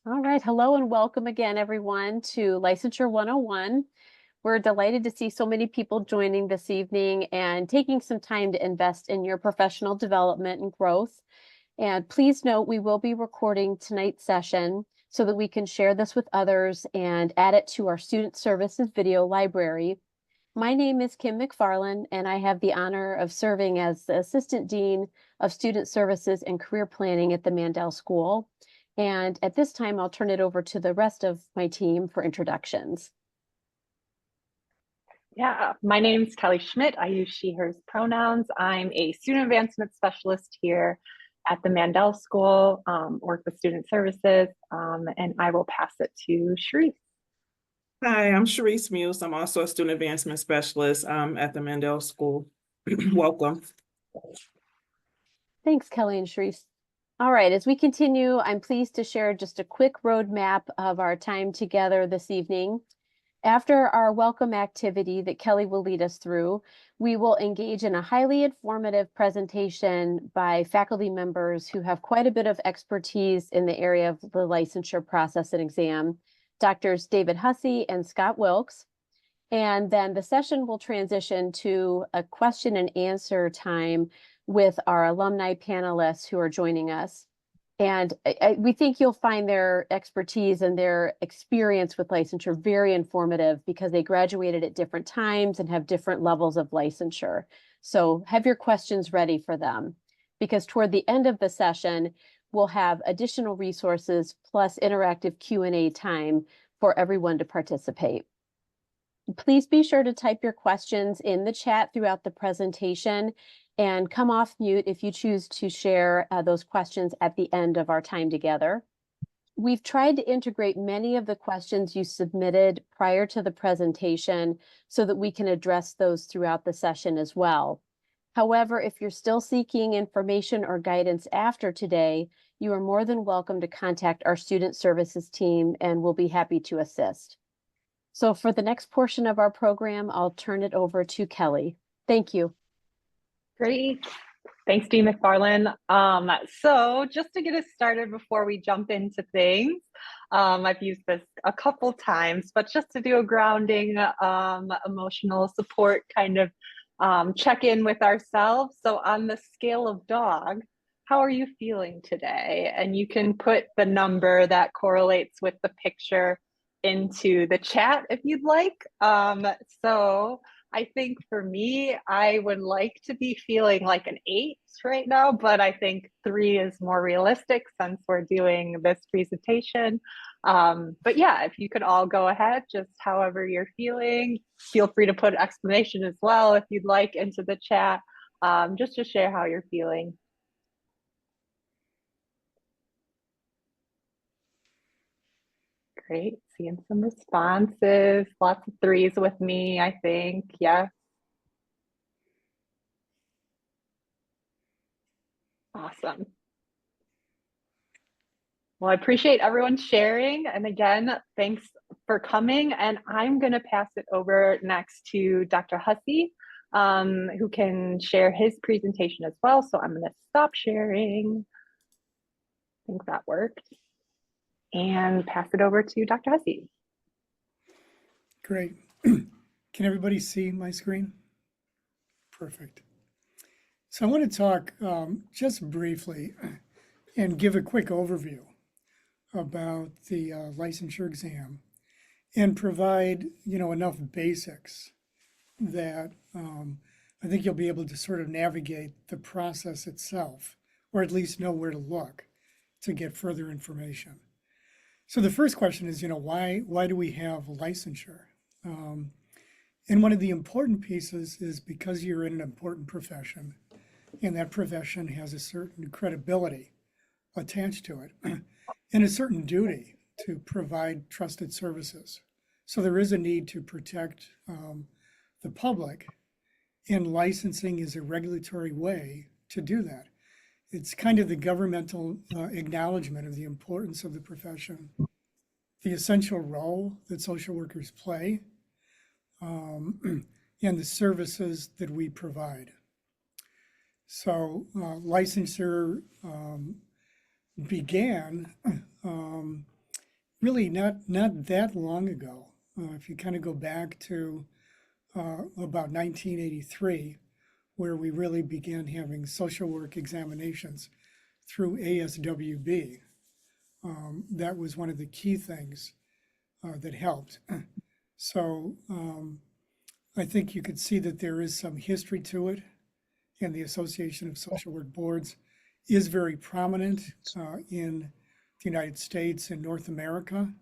All right, hello and welcome again, everyone, to Licensure 101. We're delighted to see so many people joining this evening and taking some time to invest in your professional development and growth. And please note, we will be recording tonight's session so that we can share this with others and add it to our Student Services video library. My name is Kim McFarland, and I have the honor of serving as the Assistant Dean of Student Services and Career Planning at the Mandel School. And at this time, I'll turn it over to the rest of my team for introductions. Yeah, my name's Kelly Schmidt. I use she, hers pronouns. I'm a student advancement specialist here at the Mandel School, work with student services, and I will pass it to Sharice. Hi, I'm Sharice Muse. I'm also a student advancement specialist at the Mandel School. Welcome. Thanks, Kelly and Sharice. All right, as we continue, I'm pleased to share just a quick roadmap of our time together this evening. After our welcome activity that Kelly will lead us through, we will engage in a highly informative presentation by faculty members who have quite a bit of expertise in the area of the licensure process and exam, Doctors David Hussey and Scott Wilkes. And then the session will transition to a question and answer time with our alumni panelists who are joining us. And we think you'll find their expertise and their experience with licensure very informative because they graduated at different times and have different levels of licensure. So have your questions ready for them, because toward the end of the session, we'll have additional resources plus interactive Q&A time for everyone to participate. Please be sure to type your questions in the chat throughout the presentation and come off mute if you choose to share those questions at the end of our time together. We've tried to integrate many of the questions you submitted prior to the presentation so that we can address those throughout the session as well. However, if you're still seeking information or guidance after today, you are more than welcome to contact our student services team and we'll be happy to assist. So for the next portion of our program, I'll turn it over to Kelly. Thank you. Great. Thanks, Dean McFarland. So just to get us started before we jump into things, I've used this a couple times, but just to do a grounding, emotional support kind of check in with ourselves. So on the scale of dog, how are you feeling today? And you can put the number that correlates with the picture into the chat if you'd like. So I think for me, I would like to be feeling like an 8 right now, but I think 3 is more realistic since we're doing this presentation. But yeah, if you could all go ahead, just however you're feeling, feel free to put explanation as well if you'd like into the chat, just to share how you're feeling. Great, seeing some responses, lots of 3s with me, I think, yes. Awesome. Well, I appreciate everyone sharing. And again, thanks for coming. And I'm going to pass it over next to Dr. Hussey, who can share his presentation as well. So I'm going to stop sharing. I think that worked. And pass it over to Dr. Hussey. Great. Can everybody see my screen? Perfect. So I want to talk just briefly and give a quick overview about the licensure exam and provide, enough basics that I think you'll be able to sort of navigate the process itself, or at least know where to look to get further information. So the first question is, why do we have licensure? And one of the important pieces is because you're in an important profession, and that profession has a certain credibility attached to it, and a certain duty to provide trusted services. So there is a need to protect the public, and licensing is a regulatory way to do that. It's kind of the governmental acknowledgement of the importance of the profession, the essential role that social workers play, and the services that we provide. So licensure began really not that long ago. If you kind of go back to about 1983, where we really began having social work examinations through ASWB. That was one of the key things that helped. So I think you could see that there is some history to it, and the Association of Social Work Boards is very prominent in the United States and North America,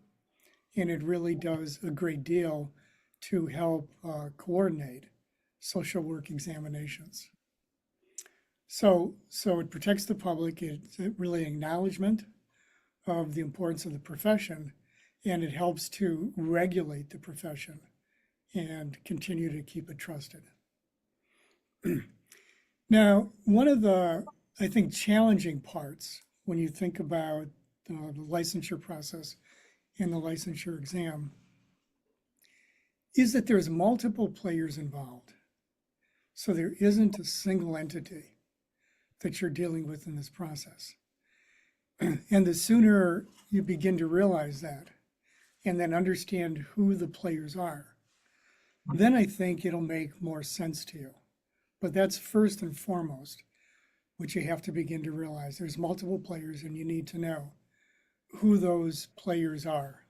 and it really does a great deal to help coordinate social work examinations. So it protects the public. It's really an acknowledgement of the importance of the profession, and it helps to regulate the profession and continue to keep it trusted. Now, one of the, I think, challenging parts when you think about the licensure process and the licensure exam is that there's multiple players involved. So there isn't a single entity that you're dealing with in this process. And the sooner you begin to realize that and then understand who the players are, then I think it'll make more sense to you. But that's first and foremost what you have to begin to realize. There's multiple players and you need to know who those players are.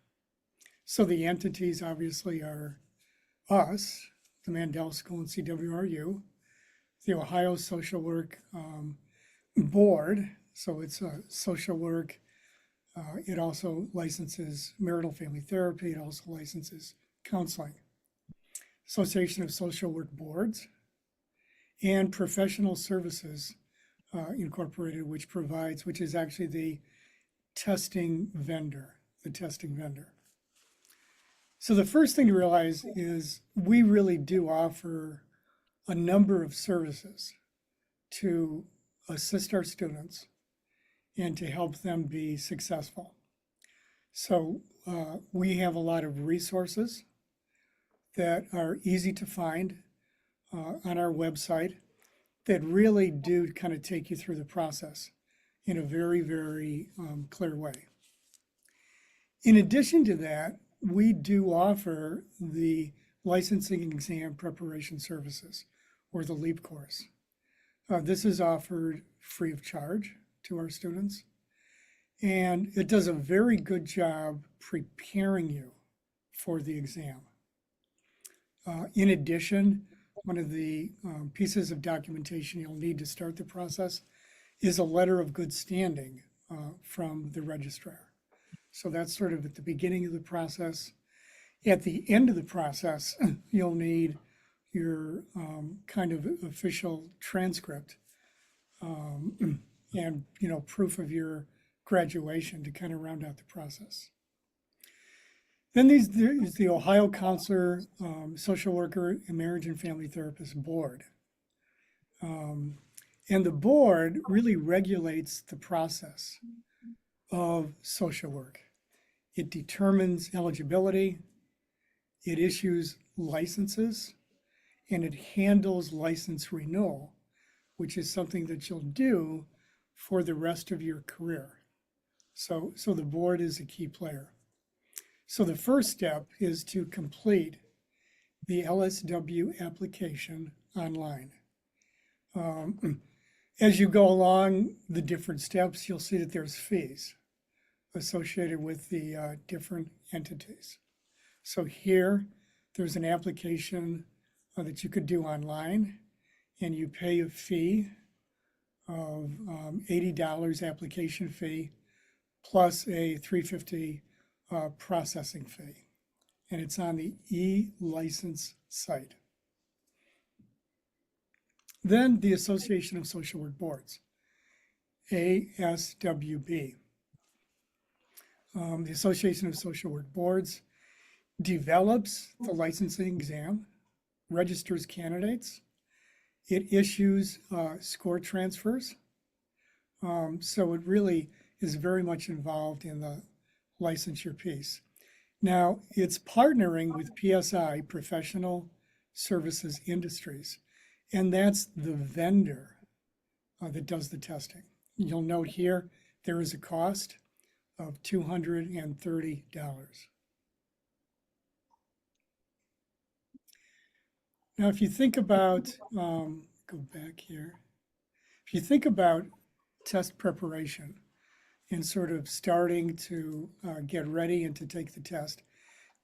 So the entities obviously are us, the Mandel School and CWRU, the Ohio Social Work Board. So it's social work. It also licenses marital family therapy. It also licenses counseling. Association of Social Work Boards, and Professional Services Incorporated, which is actually the testing vendor. So the first thing to realize is we really do offer a number of services to assist our students and to help them be successful. So we have a lot of resources that are easy to find on our website that really do kind of take you through the process in a very, very clear way. In addition to that, we do offer the licensing exam preparation services, or the LEAP course. This is offered free of charge to our students, and it does a very good job preparing you for the exam. In addition, one of the pieces of documentation you'll need to start the process is a letter of good standing from the registrar. So that's sort of at the beginning of the process. At the end of the process, you'll need your kind of official transcript and proof of your graduation to kind of round out the process. Then there's the Ohio Counselor, Social Worker, and Marriage and Family Therapist Board. And the board really regulates the process of social work. It determines eligibility, it issues licenses, and it handles license renewal, which is something that you'll do for the rest of your career. So the board is a key player. So the first step is to complete the LSW application online. As you go along the different steps, you'll see that there's fees associated with the different entities. So here, there's an application that you could do online, and you pay a fee of $80 application fee plus a $350 processing fee, and it's on the e-license site. Then the Association of Social Work Boards, ASWB. The Association of Social Work Boards develops the licensing exam, registers candidates, it issues score transfers. So it really is very much involved in the licensure piece. Now, it's partnering with PSI, Professional Services Industries, and that's the vendor that does the testing. You'll note here, there is a cost of $230. Now, if you think about, go back here. If you think about test preparation and sort of starting to get ready and to take the test,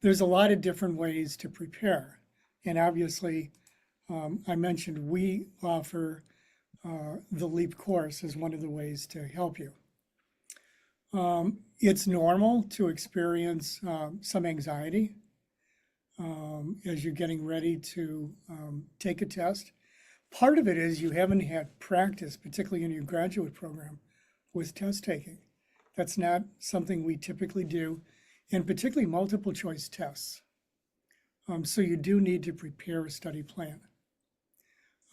there's a lot of different ways to prepare. And obviously, I mentioned we offer the LEAP course as one of the ways to help you. It's normal to experience some anxiety as you're getting ready to take a test. Part of it is you haven't had practice, particularly in your graduate program, with test taking. That's not something we typically do, and particularly multiple choice tests. So you do need to prepare a study plan.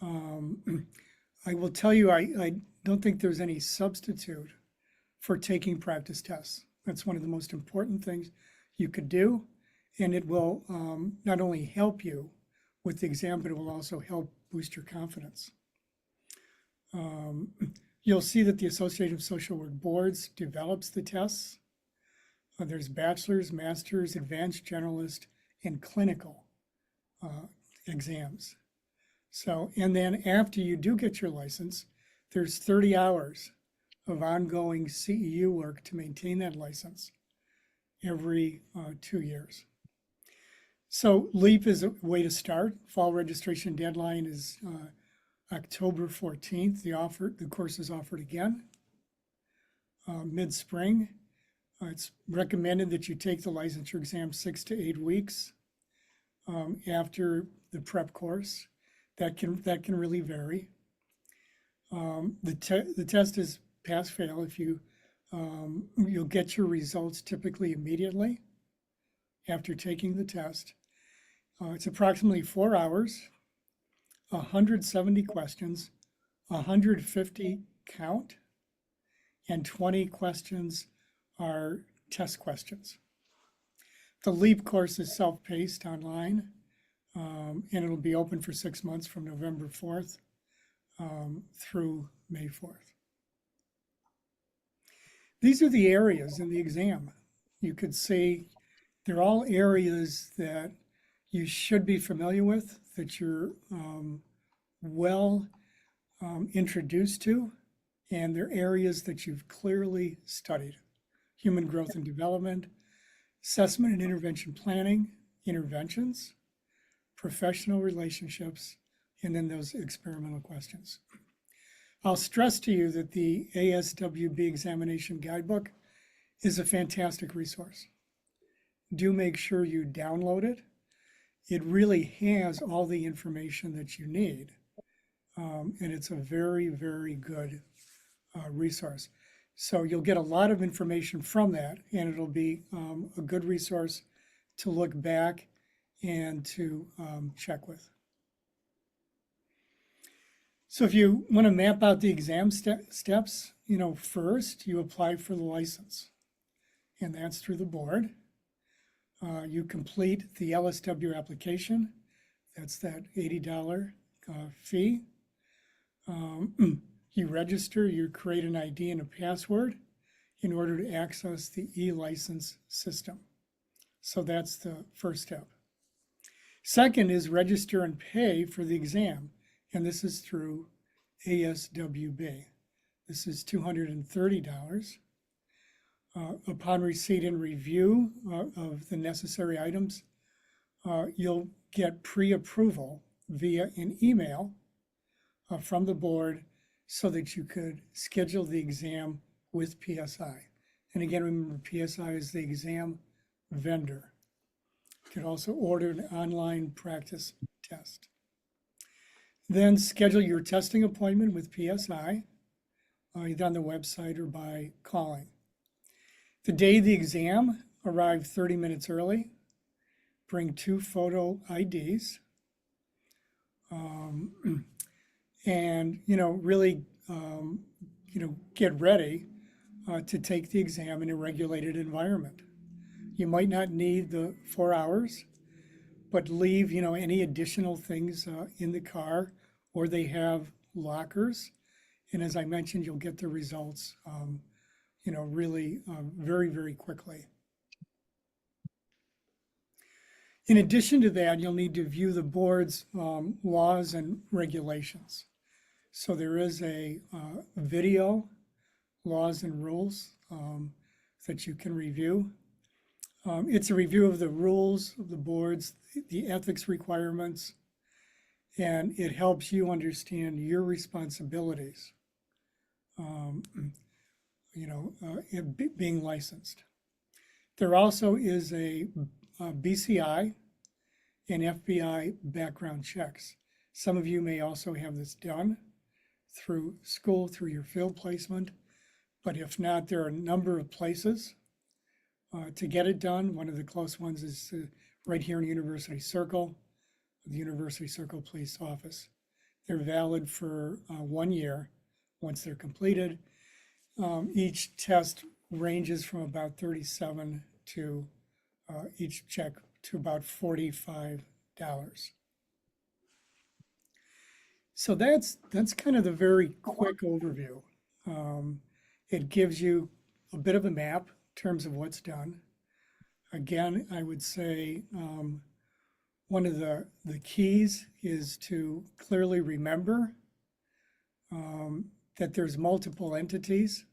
I will tell you, I don't think there's any substitute for taking practice tests. That's one of the most important things you could do, and it will not only help you with the exam, but it will also help boost your confidence. You'll see that the Association of Social Work Boards develops the tests. There's bachelor's, master's, advanced generalist, and clinical exams. So, and then after you do get your license, there's 30 hours of ongoing CEU work to maintain that license every 2 years. So LEAP is a way to start. Fall registration deadline is October 14th. The course is offered again mid-spring. It's recommended that you take the licensure exam 6 to 8 weeks after the prep course. That can really vary. The test is pass-fail. If you'll get your results typically immediately after taking the test. It's approximately 4 hours, 170 questions, 150 count, and 20 questions are test questions. The LEAP course is self-paced online, and it'll be open for 6 months from November 4th through May 4th. These are the areas in the exam. You could see they're all areas that you should be familiar with, that you're well introduced to, and they're areas that you've clearly studied. Human growth and development, assessment and intervention planning, interventions, professional relationships, and then those experimental questions. I'll stress to you that the ASWB examination guidebook is a fantastic resource. Do make sure you download it. It really has all the information that you need. And it's a very, very good resource. So you'll get a lot of information from that, and it'll be a good resource to look back and to check with. So if you want to map out the exam steps, first you apply for the license, and that's through the board. You complete the LSW application. That's that $80 fee. You register, you create an ID and a password in order to access the e-license system. So that's the first step. Second is register and pay for the exam, and this is through ASWB. This is $230. Upon receipt and review of the necessary items, you'll get pre-approval via an email from the board so that you could schedule the exam with PSI. And again, remember, PSI is the exam vendor. You can also order an online practice test. Then schedule your testing appointment with PSI, either on the website or by calling. The day of the exam, arrive 30 minutes early. Bring 2 photo IDs. And, really, get ready to take the exam in a regulated environment. You might not need the 4 hours, but leave, any additional things in the car, or they have lockers. And as I mentioned, you'll get the results really very, very quickly. In addition to that, you'll need to view the board's laws and regulations. So there is a video, laws and rules that you can review. It's a review of the rules of the boards, the ethics requirements, and it helps you understand your responsibilities, being licensed. There also is a BCI and FBI background checks. Some of you may also have this done through school, through your field placement, but if not, there are a number of places to get it done. One of the close ones is right here in University Circle, the University Circle Police Office. They're valid for 1 year once they're completed. Each test ranges from about 37 to each check to about $45. So that's kind of the very quick overview. It gives you a bit of a map in terms of what's done. Again, I would say one of the keys is to clearly remember that there's multiple entities.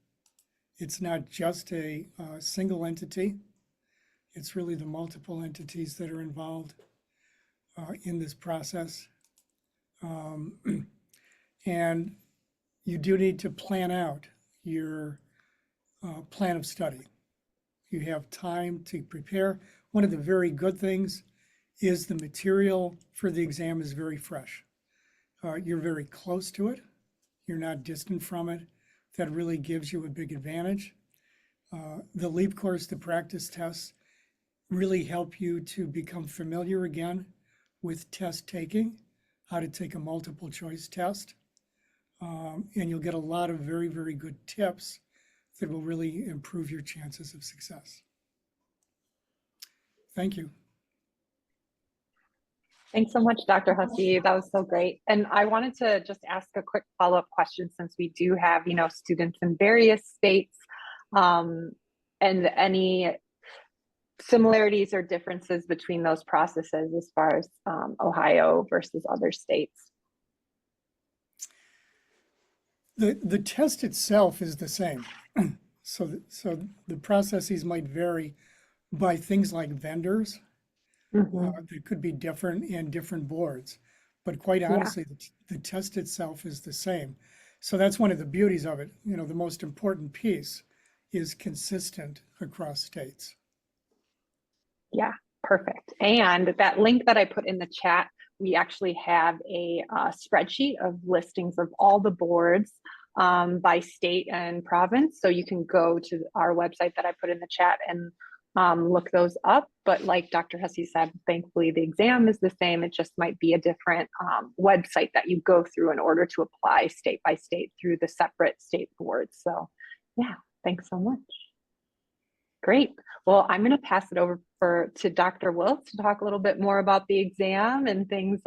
It's not just a single entity. It's really the multiple entities that are involved in this process. And you do need to plan out your plan of study. You have time to prepare. One of the very good things is the material for the exam is very fresh. You're very close to it. You're not distant from it. That really gives you a big advantage. The LEAP course, the practice tests, really help you to become familiar again with test taking, how to take a multiple choice test. And you'll get a lot of very, very good tips that will really improve your chances of success. Thank you. Thanks so much, Dr. Hussey. That was so great. And I wanted to just ask a quick follow-up question, since we do have, students in various states, and any similarities or differences between those processes as far as Ohio versus other states. The test itself is the same. So the processes might vary by things like vendors. That could be different in different boards, but quite honestly, the test itself is the same. So that's one of the beauties of it. The most important piece is consistent across states. Yeah, perfect. And that link that I put in the chat, we actually have a spreadsheet of listings of all the boards by state and province. So you can go to our website that I put in the chat and look those up. But like Dr. Hussey said, thankfully the exam is the same. It just might be a different website that you go through in order to apply state by state through the separate state boards. So yeah, thanks so much. Great. Well, I'm going to pass it over to Dr. Wilkes to talk a little bit more about the exam and things,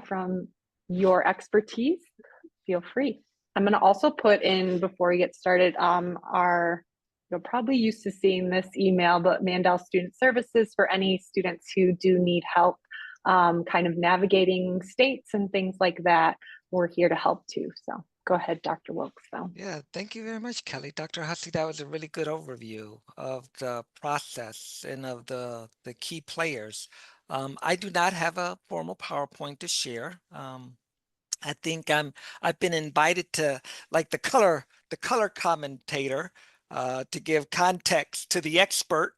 from your expertise. Feel free. I'm going to also put in, before we get started, you're probably used to seeing this email, but Mandel Student Services for any students who do need help kind of navigating states and things like that. We're here to help too. So go ahead, Dr. Wilkes. Yeah, thank you very much, Kelly. Dr. Hussey, that was a really good overview of the process and of the key players. I do not have a formal PowerPoint to share. I think I've been invited to, like the color commentator, to give context to the expert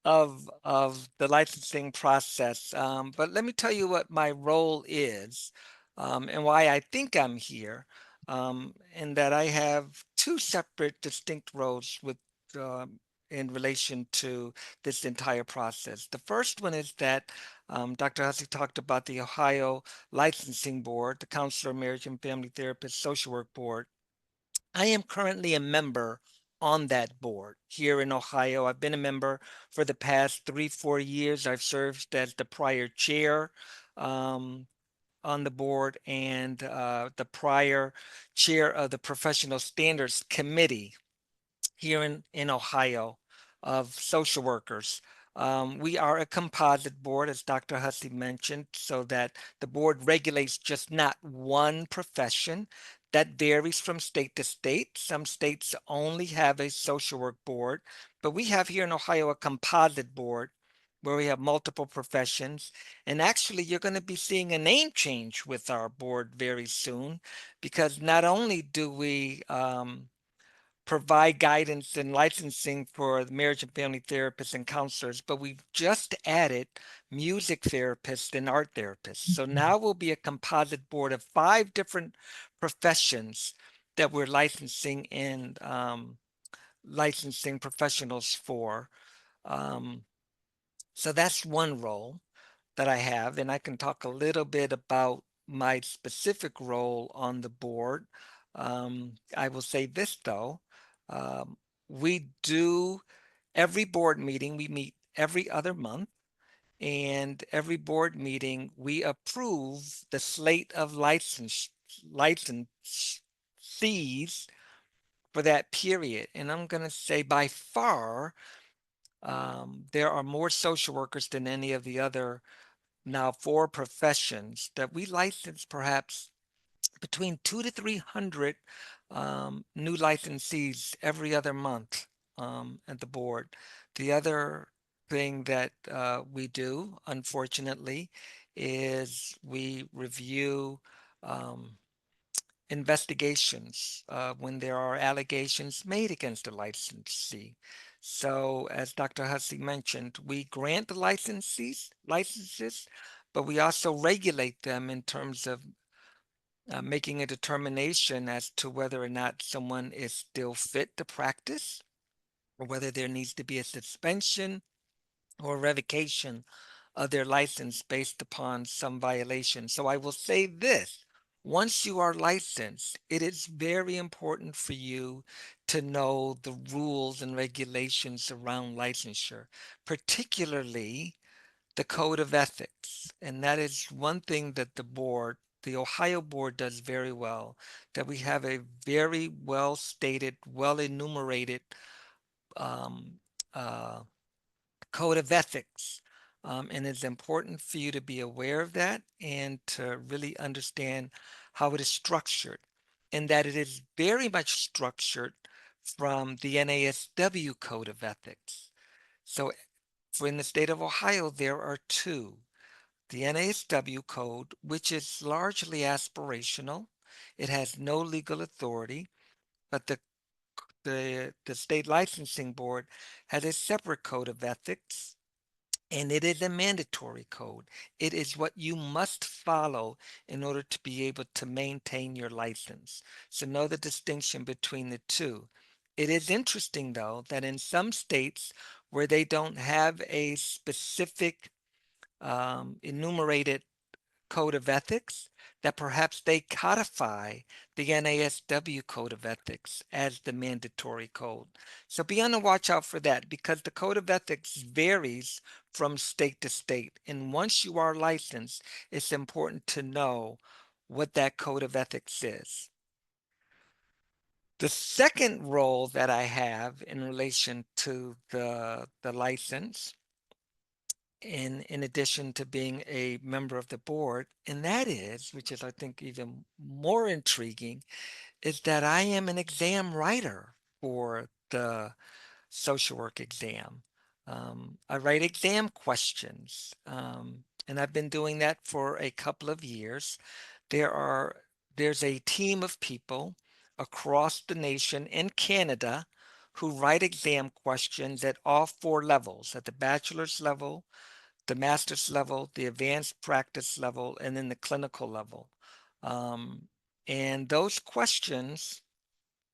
of the licensing process. But let me tell you what my role is, and why I think I'm here, and that I have two separate distinct roles with in relation to this entire process. The first one is that Dr. Hussey talked about the Ohio Licensing Board, the Counselor of Marriage and Family Therapist Social Work Board. I am currently a member on that board here in Ohio. I've been a member for the past 3-4 years. I've served as the prior chair on the board and the prior chair of the Professional Standards Committee. here in Ohio of social workers. We are a composite board, as Dr. Hussey mentioned, so that the board regulates just not one profession. That varies from state to state. Some states only have a social work board, but we have here in Ohio a composite board where we have multiple professions. And actually, you're going to be seeing a name change with our board very soon, because not only do we provide guidance and licensing for marriage and family therapists and counselors, but we've just added music therapists and art therapists. So now we'll be a composite board of 5 different professions that we're licensing and licensing professionals for. So that's one role that I have, and I can talk a little bit about my specific role on the board. I will say this though, um, we do every board meeting, we meet every other month, and every board meeting we approve the slate of licensees for that period. And I'm going to say by far, there are more social workers than any of the other now 4 professions that we license, perhaps between 2 to 300 new licensees every other month at the board. The other thing that we do, unfortunately, is we review investigations when there are allegations made against a licensee. So as Dr. Hussey mentioned, we grant the licenses, but we also regulate them in terms of making a determination as to whether or not someone is still fit to practice, or whether there needs to be a suspension or revocation of their license based upon some violation. So I will say this, once you are licensed, it is very important for you to know the rules and regulations around licensure, particularly the code of ethics. And that is one thing that the Ohio board does very well, that we have a very well stated, well enumerated um, uh, code of ethics. And it's important for you to be aware of that and to really understand how it is structured, and that it is very much structured from the NASW code of ethics. So for in the state of Ohio, there are 2. The NASW code, which is largely aspirational. It has no legal authority, but the state licensing board has a separate code of ethics, and it is a mandatory code. It is what you must follow in order to be able to maintain your license. So know the distinction between the 2. It is interesting, though, that in some states where they don't have a specific enumerated code of ethics, that perhaps they codify the NASW code of ethics as the mandatory code. So be on the watch out for that, because the code of ethics varies from state to state. And once you are licensed, it's important to know what that code of ethics is. The second role that I have in relation to the license, in addition to being a member of the board, and that is, which is I think even more intriguing, is that I am an exam writer for the social work exam. I write exam questions, and I've been doing that for a couple of years. There's a team of people across the nation in Canada who write exam questions at all 4 levels, at the bachelor's level, the master's level, the advanced practice level, and then the clinical level. And those questions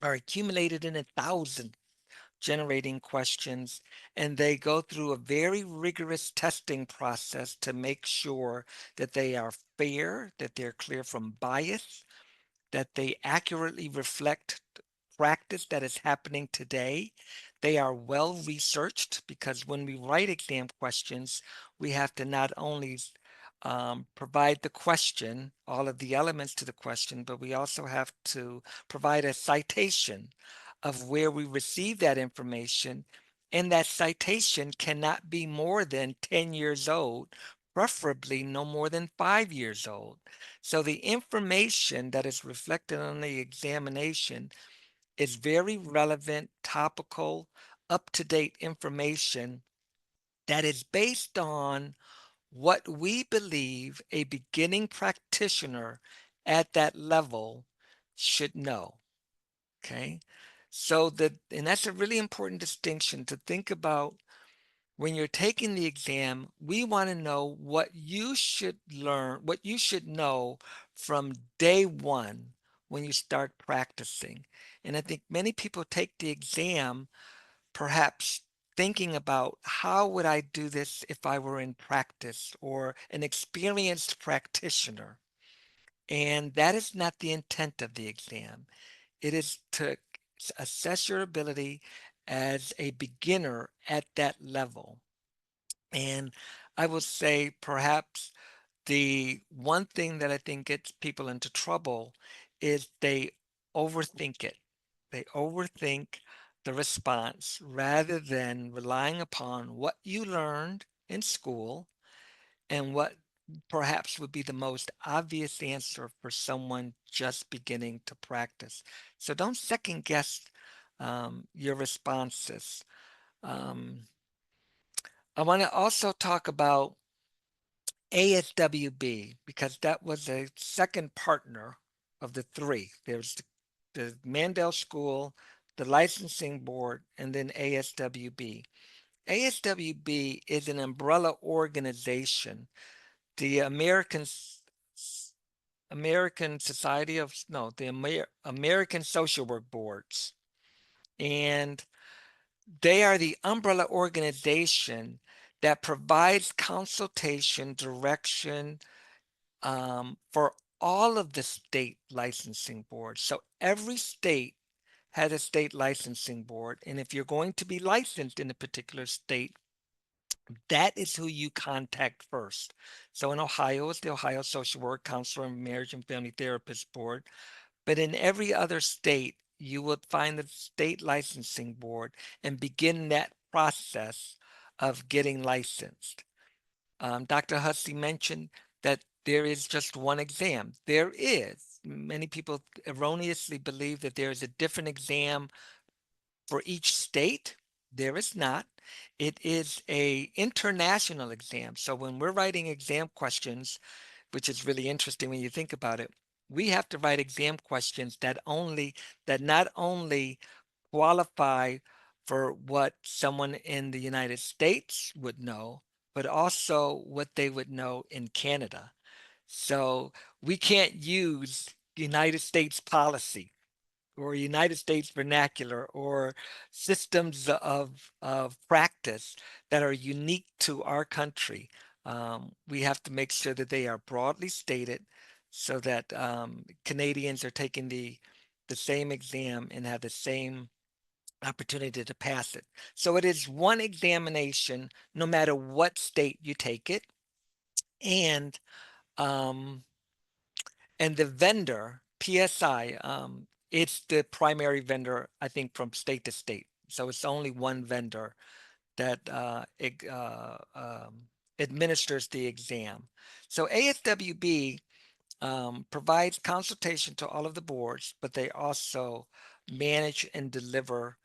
are accumulated in 1,000 generating questions, and they go through a very rigorous testing process to make sure that they are fair, that they're clear from bias, that they accurately reflect practice that is happening today. They are well researched, because when we write exam questions, we have to not only provide the question, all of the elements to the question, but we also have to provide a citation of where we receive that information, and that citation cannot be more than 10 years old, preferably no more than 5 years old. So the information that is reflected on the examination is very relevant, topical, up-to-date information that is based on what we believe a beginning practitioner at that level should know. Okay. So and that's a really important distinction to think about when you're taking the exam. We want to know what you should learn, what you should know from day one when you start practicing. And I think many people take the exam perhaps thinking about how would I do this if I were in practice or an experienced practitioner. And that is not the intent of the exam. It is to assess your ability as a beginner at that level. And I will say perhaps the one thing that I think gets people into trouble is they overthink it. They overthink the response rather than relying upon what you learned in school and what perhaps would be the most obvious answer for someone just beginning to practice. So don't second guess your responses. Um, I want to also talk about ASWB because that was a second partner of the three. There's the Mandel School, the Licensing Board, and then ASWB. ASWB is an umbrella organization. The American Society of no, the American Social Work Boards, and they are the umbrella organization that provides consultation, direction for all of the state licensing boards. So every state has a state licensing board, and if you're going to be licensed in a particular state, that is who you contact first. So in Ohio, it's the Ohio Social Work Counselor and Marriage and Family Therapist Board. But in every other state, you would find the state licensing board and begin that process of getting licensed. Dr. Hussey mentioned that there is just one exam. There is. Many people erroneously believe that there is a different exam for each state. There is not. It is a international exam. So when we're writing exam questions, which is really interesting when you think about it, we have to write exam questions that not only qualify for what someone in the United States would know, but also what they would know in Canada. So we can't use United States policy or United States vernacular or systems of practice that are unique to our country. We have to make sure that they are broadly stated so that Canadians are taking the same exam and have the same opportunity to pass it. So it is one examination, no matter what state you take it. And um, and the vendor, PSI, it's the primary vendor, I think, from state to state. So it's only one vendor that administers the exam. So ASWB provides consultation to all of the boards, but they also manage and deliver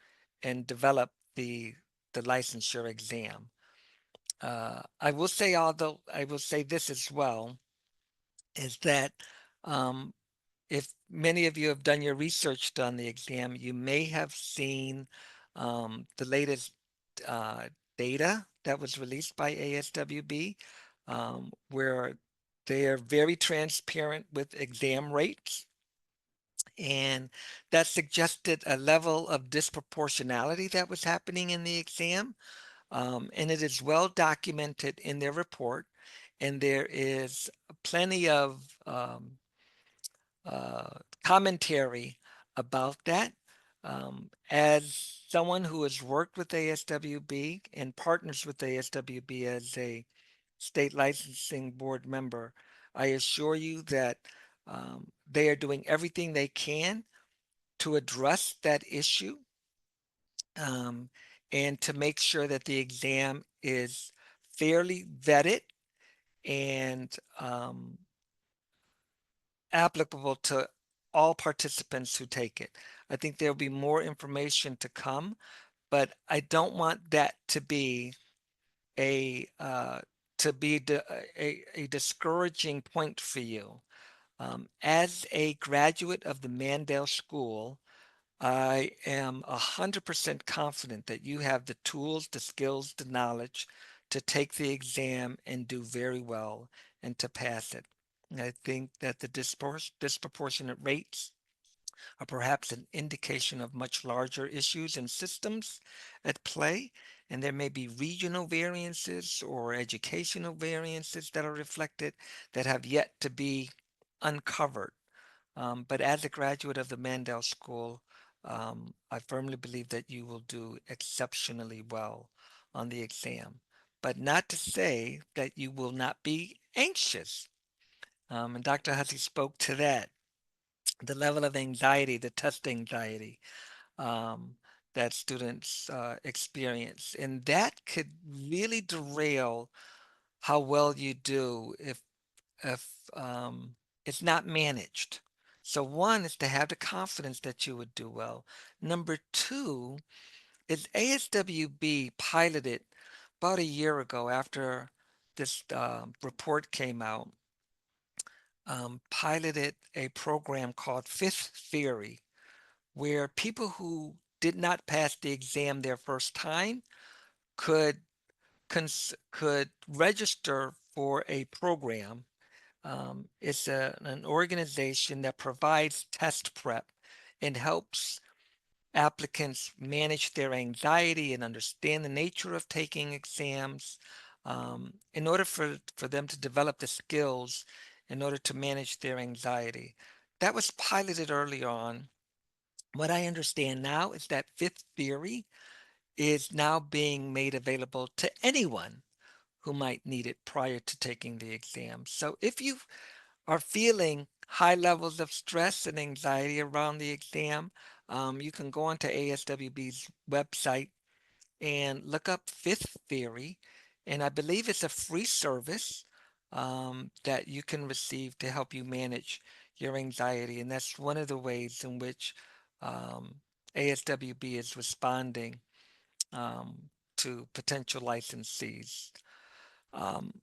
and develop the licensure exam. I will say this as well, is that um, if many of you have done your research on the exam, you may have seen the latest uh, data that was released by ASWB, where they are very transparent with exam rates. And that suggested a level of disproportionality that was happening in the exam. And it is well documented in their report. And there is plenty of commentary about that. As someone who has worked with ASWB and partners with ASWB as a state licensing board member, I assure you that they are doing everything they can to address that issue um, and to make sure that the exam is fairly vetted and applicable to all participants who take it. I think there'll be more information to come, but I don't want that to be a a discouraging point for you. As a graduate of the Mandel School, I am 100% confident that you have the tools, the skills, the knowledge to take the exam and do very well and to pass it. And I think that the disproportionate rates are perhaps an indication of much larger issues and systems at play, and there may be regional variances or educational variances that are reflected that have yet to be uncovered. But as a graduate of the Mandel School, I firmly believe that you will do exceptionally well on the exam. But not to say that you will not be anxious. And Dr. Hussey spoke to that, the level of anxiety, the test anxiety um, that students experience. And that could really derail how well you do if it's not managed. So one is to have the confidence that you would do well. Number two is ASWB piloted about a year ago after this report came out, piloted a program called Fifth Theory, where people who did not pass the exam their first time could could register for a program. It's an organization that provides test prep and helps applicants manage their anxiety and understand the nature of taking exams in order for them to develop the skills in order to manage their anxiety. That was piloted early on. What I understand now is that Fifth Theory is now being made available to anyone who might need it prior to taking the exam. So if you are feeling high levels of stress and anxiety around the exam, you can go onto ASWB's website and look up Fifth Theory. And I believe it's a free service that you can receive to help you manage your anxiety. And that's one of the ways in which um, ASWB is responding um, to potential licensees.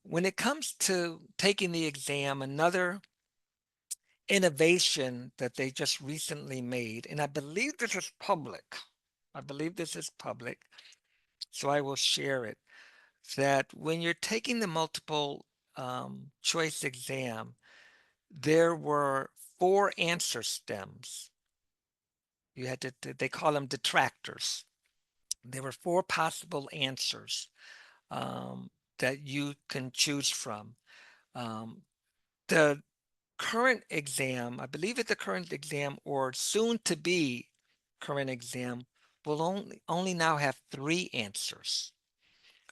When it comes to taking the exam, another innovation that they just recently made, and I believe this is public. I believe this is public, so I will share it. That when you're taking the multiple choice exam, there were 4 answer stems. You had to, they call them detractors. There were 4 possible answers that you can choose from. The current exam, I believe it's the current exam or soon to be current exam, will only now have 3 answers.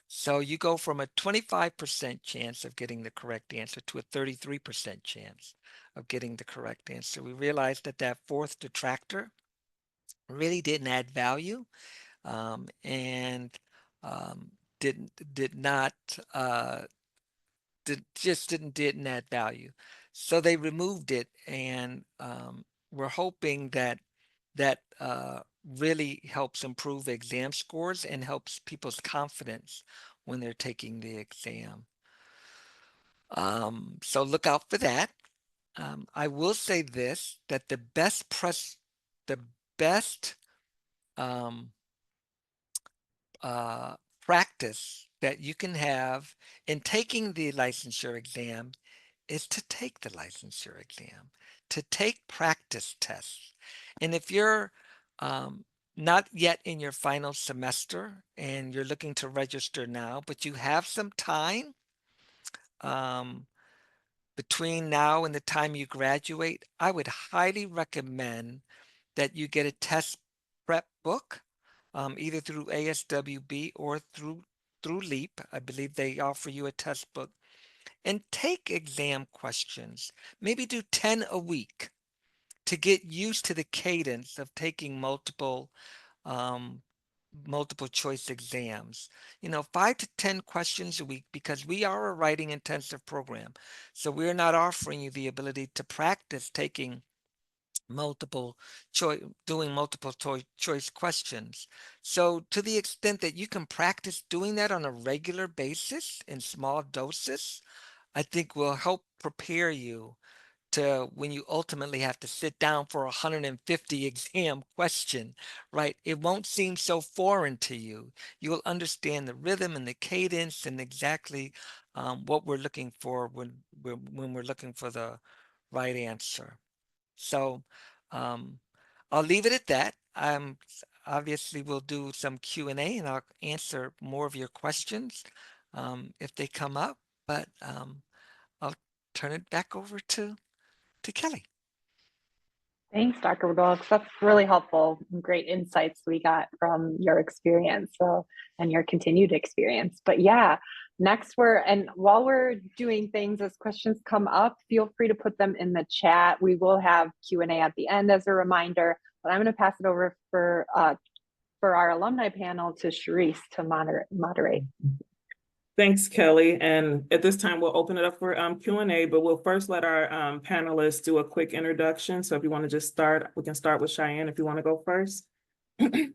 So you go from a 25% chance of getting the correct answer to a 33% chance of getting the correct answer. We realized that that 4th detractor really didn't add value and did not didn't add value. So they removed it, and we're hoping that that really helps improve exam scores and helps people's confidence when they're taking the exam. So look out for that. I will say this, that the best um, practice that you can have in taking the licensure exam is to take the licensure exam, to take practice tests. And if you're not yet in your final semester and you're looking to register now, but you have some time um, between now and the time you graduate, I would highly recommend that you get a test prep book, either through ASWB or through LEAP. I believe they offer you a test book, and take exam questions. Maybe do 10 a week to get used to the cadence of taking multiple um, multiple choice exams. 5 to 10 questions a week, because we are a writing intensive program. So we're not offering you the ability to practice taking multiple choice, doing multiple choice questions. So to the extent that you can practice doing that on a regular basis in small doses, I think will help prepare you to when you ultimately have to sit down for a 150 exam question, right? It won't seem so foreign to you. You'll understand the rhythm and the cadence and exactly what we're looking for when we're looking for the right answer. So um, I'll leave it at that. Obviously we'll do some Q&A and I'll answer more of your questions if they come up, but I'll turn it back over to Kelly. Thanks, Dr. Wilkes. That's really helpful. Great insights we got from your experience, and your continued experience. But yeah, while we're doing things, as questions come up, feel free to put them in the chat. We will have Q&A at the end as a reminder, but I'm going to pass it over for our alumni panel to Sharice to moderate. Thanks, Kelly. And at this time, we'll open it up for Q&A, but we'll first let our panelists do a quick introduction. So if you want to just start, we can start with Cheyenne if you want to go first. Hi,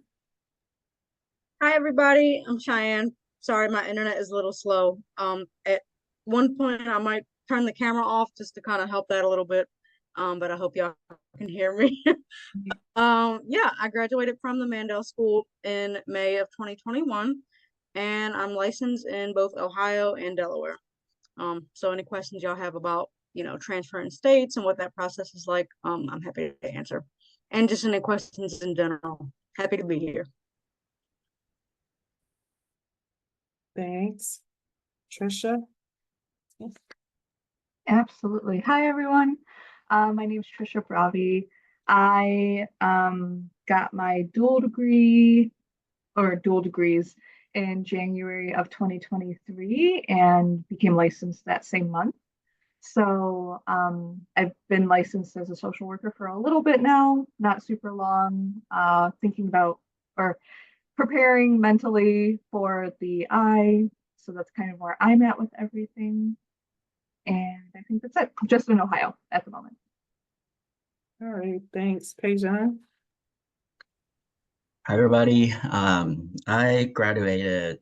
everybody. I'm Cheyenne. Sorry, my internet is a little slow. At one point, I might turn the camera off just to kind of help that a little bit. But I hope y'all can hear me. Yeah, I graduated from the Mandel School in May of 2021, and I'm licensed in both Ohio and Delaware. So any questions y'all have about, transferring states and what that process is like, I'm happy to answer. And just any questions in general, happy to be here. Thanks. Trisha? Absolutely. Hi, everyone. My name is Trisha Bravi. I got my dual degrees in January of 2023 and became licensed that same month. So I've been licensed as a social worker for a little bit now, not super long, thinking about or preparing mentally for the I. So that's kind of where I'm at with everything. And I think that's it. I'm just in Ohio at the moment. All right, thanks. Payjan? Hi, everybody. I graduated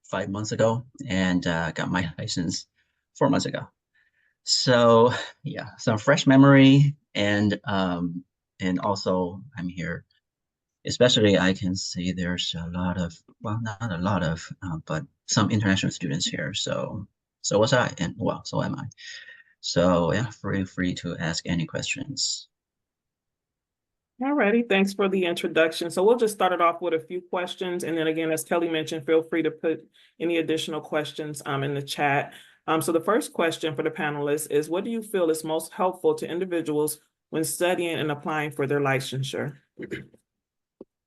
5 months ago and got my license 4 months ago. So yeah, some fresh memory, and also I'm here. Especially, I can see there's a lot of, well, not a lot of, but some international students here. So was I, and well, so am I. So yeah, feel free to ask any questions. All righty, thanks for the introduction. So we'll just start it off with a few questions. And then again, as Kelly mentioned, feel free to put any additional questions in the chat. So the first question for the panelists is, what do you feel is most helpful to individuals when studying and applying for their licensure?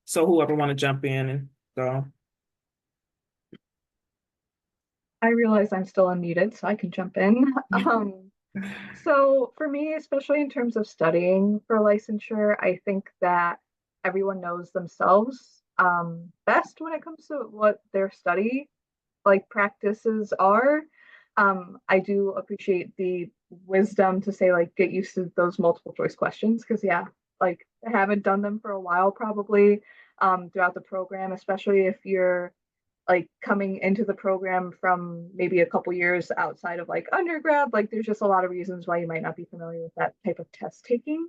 So whoever want to jump in and go. I realize I'm still unmuted, so I can jump in. So for me, especially in terms of studying for licensure, I think that everyone knows themselves best when it comes to what their study practices are. I do appreciate the wisdom to say get used to those multiple choice questions, because yeah, I haven't done them for a while probably throughout the program, especially if you're coming into the program from maybe a couple years outside of undergrad. There's just a lot of reasons why you might not be familiar with that type of test taking.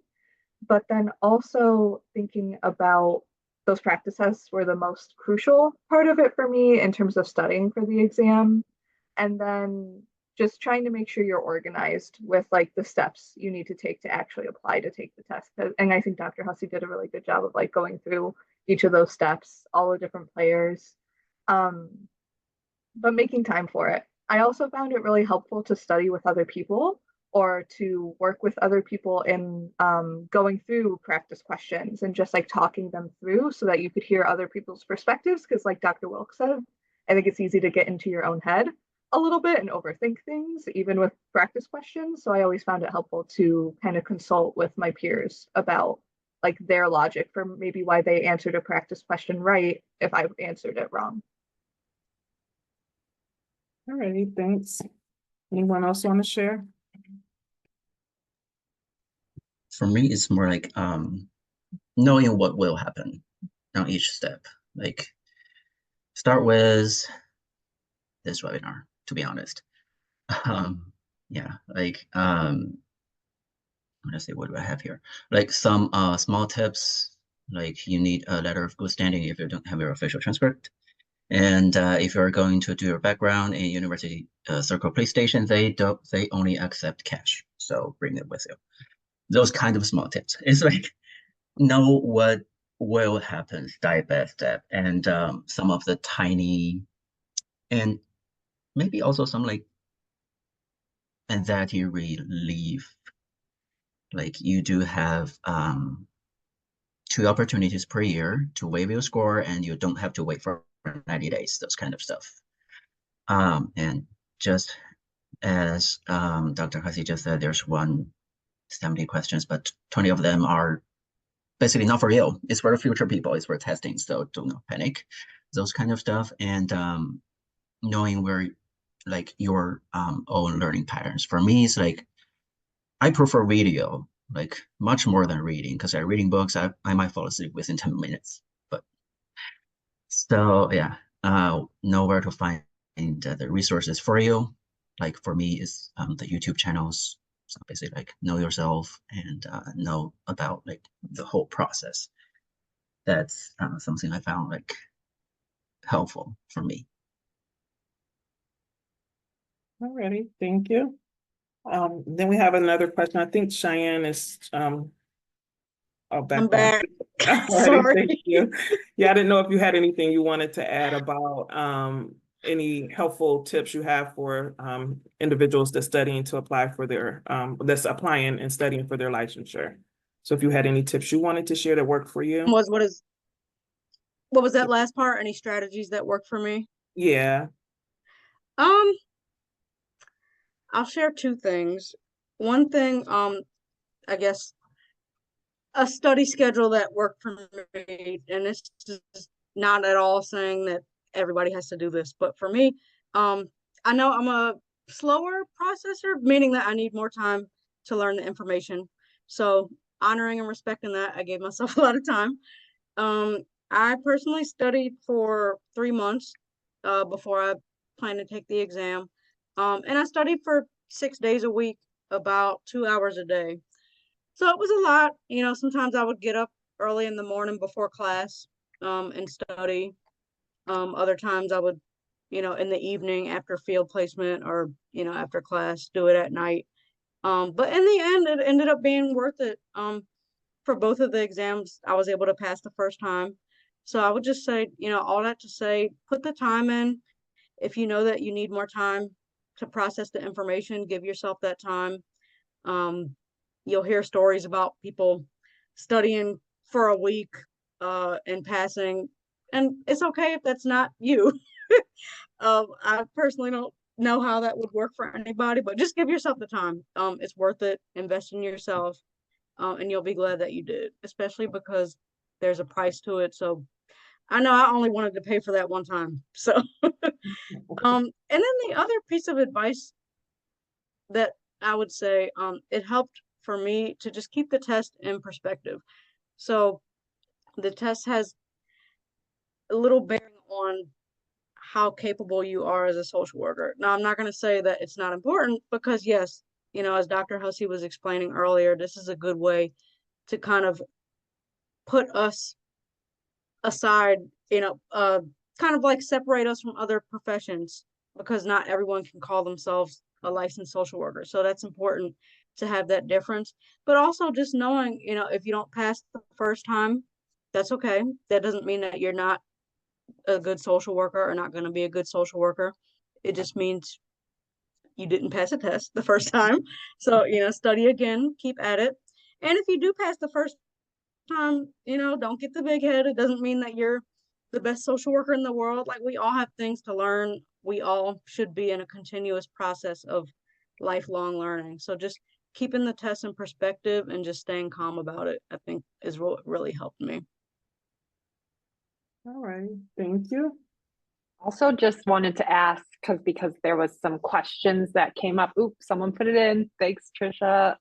But then also thinking about those practice tests were the most crucial part of it for me in terms of studying for the exam. And then just trying to make sure you're organized with the steps you need to take to actually apply to take the test. And I think Dr. Hussey did a really good job of going through each of those steps, all the different players. But making time for it. I also found it really helpful to study with other people or to work with other people in going through practice questions and just talking them through so that you could hear other people's perspectives. Because like Dr. Wilkes said, I think it's easy to get into your own head a little bit and overthink things, even with practice questions. So I always found it helpful to kind of consult with my peers about like their logic for maybe why they answered a practice question right if I answered it wrong. All righty, thanks. Anyone else want to share? For me, it's more like knowing what will happen on each step. Like start with this webinar, to be honest. Yeah, like let's see, what do I have here? Like some small tips, like you need a letter of good standing if you don't have your official transcript. And if you're going to do your background in University Circle Police Station, they only accept cash. So bring it with you. Those kind of small tips. It's like know what will happen step by step, and some of the tiny, and maybe also some like anxiety relief. Like you do have 2 opportunities per year to waive your score, and you don't have to wait for 90 days, those kind of stuff. And just as Dr. Hussey just said, there's 170 questions, but 20 of them are basically not for you. It's for future people. It's for testing, so do not panic. Those kind of stuff, and knowing where like your own learning patterns. For me, it's like I prefer video, like much more than reading, because reading books, I might fall asleep within 10 minutes. But so yeah, know where to find the resources for you. Like for me, is the YouTube channels. So basically, like know yourself and know about like the whole process. That's something I found like helpful for me. Alrighty, thank you. Then we have another question. I think Cheyenne is back I'm on. back. Alrighty, Sorry. thank you. Yeah, I didn't know if you had anything you wanted to add about any helpful tips you have for individuals that's studying to apply for their that's applying and studying for their licensure. So if you had any tips you wanted to share that worked for you. What was that last part? Any strategies that work for me? Yeah. I'll share 2 things. One thing, I guess a study schedule that worked for me, and this is not at all saying that everybody has to do this, but for me, I know I'm a slower processor, meaning that I need more time to learn the information. So honoring and respecting that, I gave myself a lot of time. I personally studied for 3 months before I planned to take the exam. And I studied for 6 days a week, about 2 hours a day. So it was a lot. You know, sometimes I would get up early in the morning before class and study. Other times I would, you know, in the evening after field placement or, you know, after class, do it at night. But in the end, it ended up being worth it. For both of the exams, I was able to pass the first time. So I would just say, you know, all that to say, put the time in. If you know that you need more time to process the information, give yourself that time. You'll hear stories about people studying for a week and passing, and it's okay if that's not you. I personally don't know how that would work for anybody, but just give yourself the time. It's worth it. Invest in yourself, and you'll be glad that you did, especially because there's a price to it. So I know I only wanted to pay for that one time. So, and then the other piece of advice that I would say, it helped for me to just keep the test in perspective. So the test has a little bearing on how capable you are as a social worker. Now, I'm not going to say that it's not important because yes, you know, as Dr. Hussey was explaining earlier, this is a good way to kind of put us aside, you know, kind of like separate us from other professions because not everyone can call themselves a licensed social worker. So that's important to have that difference. But also just knowing, you know, if you don't pass the first time, that's okay. That doesn't mean that you're not a good social worker or not going to be a good social worker. It just means you didn't pass a test the first time. So, you know, study again, keep at it. And if you do pass the first time, you know, don't get the big head. It doesn't mean that you're the best social worker in the world. Like we all have things to learn. We all should be in a continuous process of lifelong learning. So just keeping the test in perspective and just staying calm about it, I think is what really helped me. All right, thank you. Also just wanted to ask, because there was some questions that came up. Oops, someone put it in. Thanks, Trisha.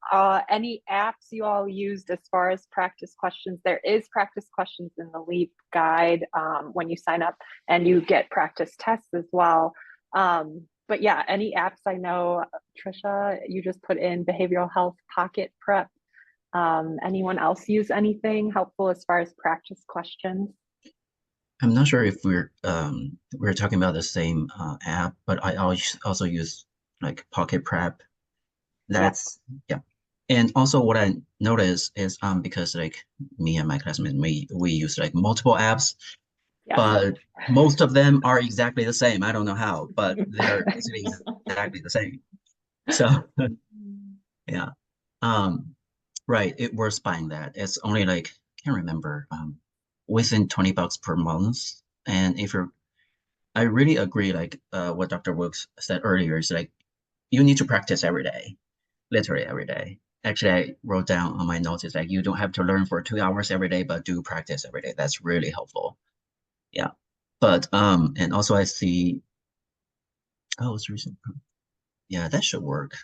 Any apps you all used as far as practice questions? There is practice questions in the LEAP guide when you sign up, and you get practice tests as well. But yeah, any apps? I know, Trisha, you just put in behavioral health pocket prep. Anyone else use anything helpful as far as practice questions? I'm not sure if we're talking about the same app, but I also use like Pocket Prep. That's yeah. And also what I noticed is because like me and my classmates we use like multiple apps, Yeah. but most of them are exactly the same. I don't know how, but they're basically exactly the same. So yeah. Right, it worth buying that. It's only like can't remember within $20 per month. And if you're I really agree like what Dr. Wilkes said earlier is like you need to practice every day, literally every day. Actually, I wrote down on my notes, it's like you don't have to learn for 2 hours every day, but do practice every day. That's really helpful. Yeah. But and also I see it's recent. Yeah, that should work.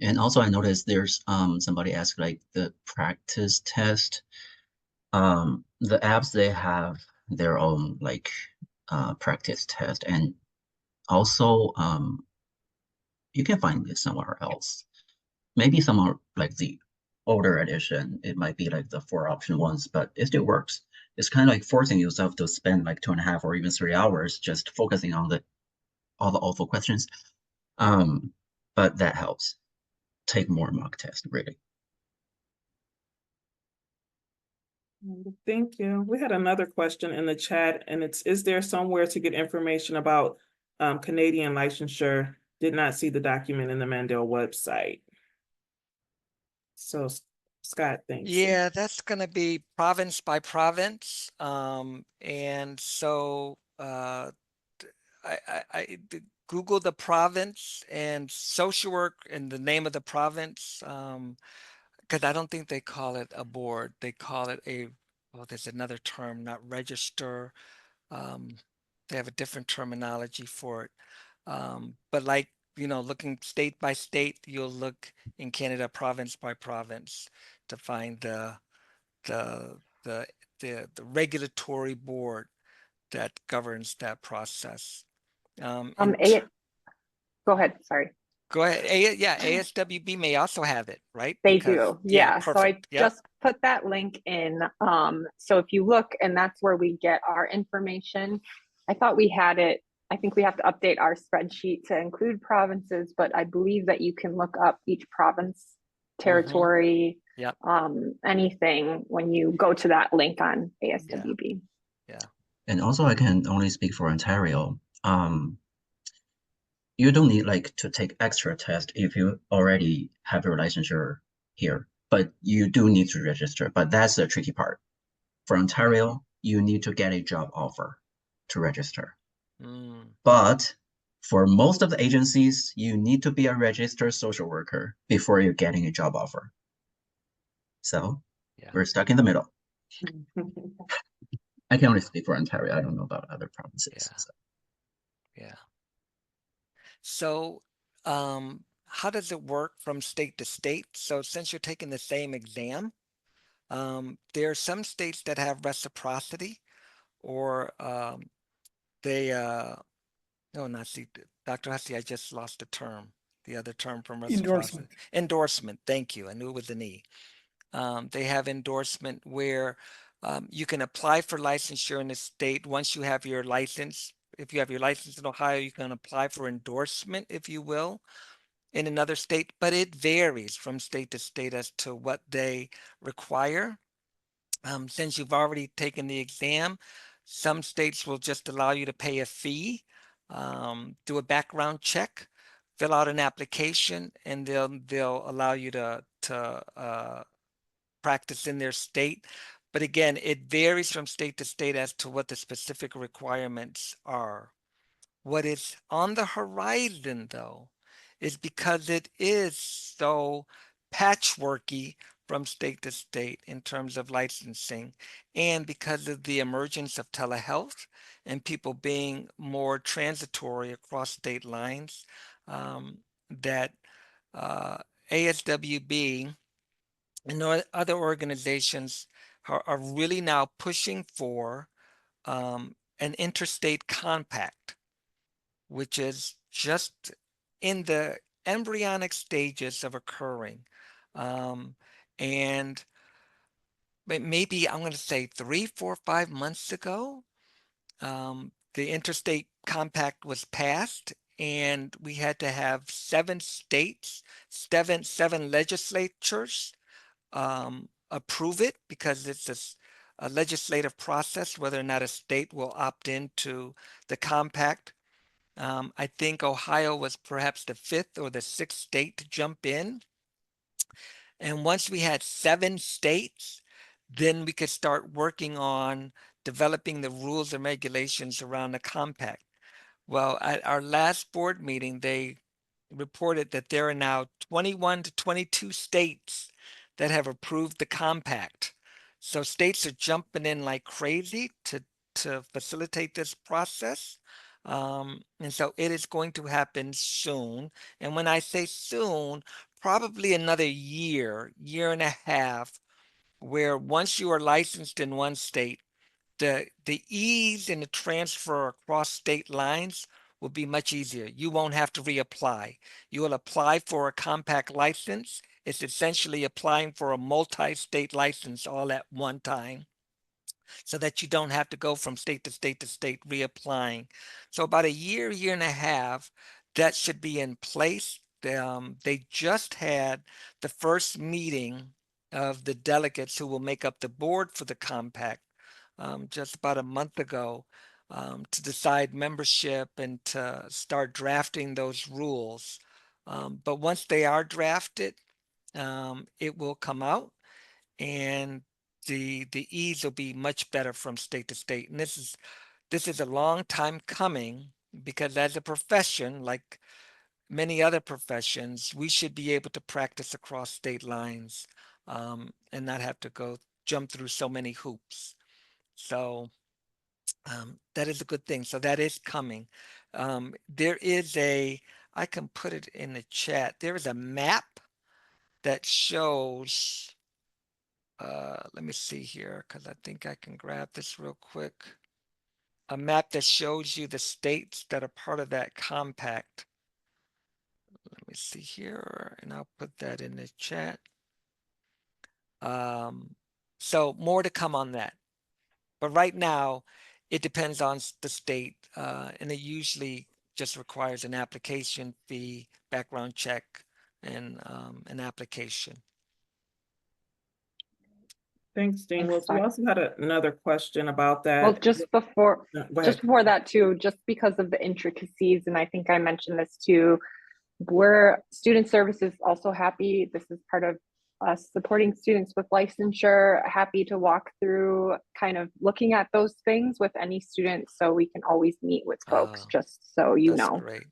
And also I noticed there's somebody asked like the practice test. The apps they have their own like practice test, and also you can find this somewhere else. Maybe somewhere like the older edition, it might be like the 4 option ones, but it still works. It's kind of like forcing yourself to spend like 2.5 or even 3 hours just focusing on all the awful questions. But that helps. Take more mock tests, really. Thank you. We had another question in the chat, and it's, is there somewhere to get information about Canadian licensure? Did not see the document in the Mandel website. So Scott, thanks. Yeah, that's going to be province by province. And so I Google the province and social work and the name of the province. Because I don't think they call it a board. They call it there's another term, not register. They have a different terminology for it. But like, looking state by state, you'll look in Canada province by province to find the regulatory board that governs that process. Go ahead, sorry. Go ahead. ASWB may also have it, right? They Because, do. Yeah. So I perfect. Yep. just put that link in. So if you look, and that's where we get our information. I thought we had it. I think we have to update our spreadsheet to include provinces, but I believe that you can look up each province, territory, Yep. Anything when you go to that link on ASWB. Yeah. And also I can only speak for Ontario. You don't need like to take extra test if you already have your licensure here, but you do need to register. But that's the tricky part. For Ontario, you need to get a job offer to register. But for most of the agencies, you need to be a registered social worker before you're getting a job offer. So we're stuck in the middle. I can only speak for Ontario. I don't know about other provinces. Yeah. So how does it work from state to state? So since you're taking the same exam, there are some states that have reciprocity, or no, not see, Dr. Hussey, I just lost the term. The other term from reciprocity. Endorsement. Endorsement. Thank you. I knew it was an E. They have endorsement where you can apply for licensure in the state once you have your license. If you have your license in Ohio, you can apply for endorsement, if you will, in another state, but it varies from state to state as to what they require. Since you've already taken the exam, some states will just allow you to pay a fee, do a background check, fill out an application, and they'll allow you to practice in their state. But again, it varies from state to state as to what the specific requirements are. What is on the horizon, though, is because it is so patchworky from state to state in terms of licensing, and because of the emergence of telehealth and people being more transitory across state lines, that ASWB and other organizations are really now pushing for an interstate compact, which is just in the embryonic stages of occurring. And maybe I'm going to say 3, 4, 5 months ago, the interstate compact was passed, and we had to have 7 states, seven legislatures approve it, because it's a legislative process whether or not a state will opt into the compact. I think Ohio was perhaps the 5th or the 6th state to jump in. And once we had 7 states, then we could start working on developing the rules and regulations around the compact. Well, at our last board meeting, they reported that there are now 21 to 22 states that have approved the compact. So states are jumping in like crazy to facilitate this process. And so it is going to happen soon. And when I say soon, probably another year, year and a half, where once you are licensed in one state, the ease in the transfer across state lines will be much easier. You won't have to reapply. You will apply for a compact license. It's essentially applying for a multi-state license all at one time, so that you don't have to go from state to state to state reapplying. So about a year, year and a half, that should be in place. They just had the first meeting of the delegates who will make up the board for the compact just about a month ago, to decide membership and to start drafting those rules. But once they are drafted, it will come out, and the ease will be much better from state to state. And this is a long time coming, because as a profession, like many other professions, we should be able to practice across state lines, and not have to jump through so many hoops. So that is a good thing. So that is coming. There is I can put it in the chat. There is a map that shows, let me see here, because I think I can grab this real quick. A map that shows you the states that are part of that compact. Let me see here, and I'll put that in the chat. So more to come on that. But right now, it depends on the state, and it usually just requires an application fee, background check, and an application. Thanks, Dean. Thanks, Well, we Doc. also had another question about that. Well, just before Go ahead. that too, just because of the intricacies, and I think I mentioned this too, we're student services also happy. This is part of us supporting students with licensure, happy to walk through kind of looking at those things with any student, so we can always meet with folks, just so you That's know. great.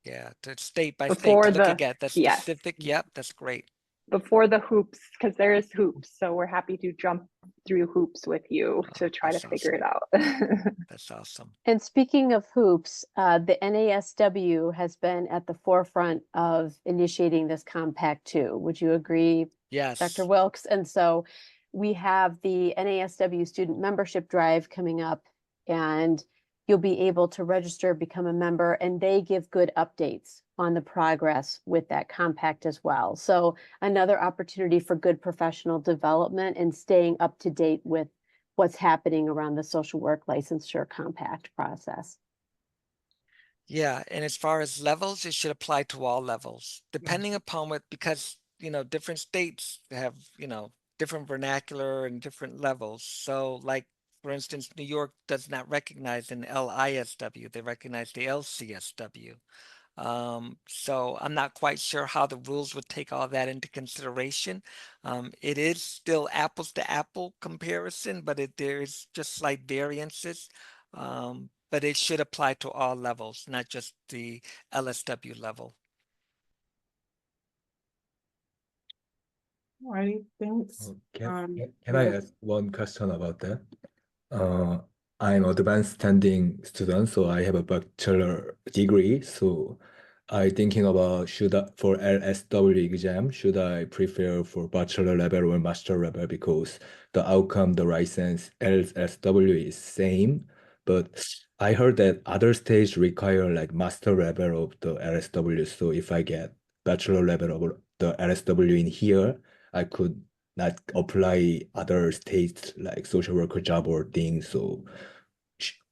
Yeah, to state by Before state to look the- at the yes. specific. Yep, that's great. Before the hoops, because there is hoops, so we're happy to jump through hoops with you to try to that's figure it awesome. out. That's awesome. And speaking of hoops, the NASW has been at the forefront of initiating this compact too. Would you agree, Yes. Dr. Wilkes? And so we have the NASW student membership drive coming up, and you'll be able to register, become a member, and they give good updates on the progress with that compact as well. So another opportunity for good professional development and staying up to date with what's happening around the social work licensure compact process. Yeah, and as far as levels, it should apply to all levels, depending upon because different states have different vernacular and different levels. So like, for instance, New York does not recognize an LISW, they recognize the LCSW. So I'm not quite sure how the rules would take all that into consideration. It is still apples to apple comparison, but there is just slight variances. But it should apply to all levels, not just the LSW level. Alrighty, thanks. Can I ask one question about that? I'm advanced standing student, so I have a bachelor degree. So I thinking about for LSW exam, should I prepare for bachelor level or master level, because the outcome, the license LSW is same, but I heard that other states require like master level of the LSW. So if I get bachelor level of the LSW in here, I could not apply other states like social worker job or things. So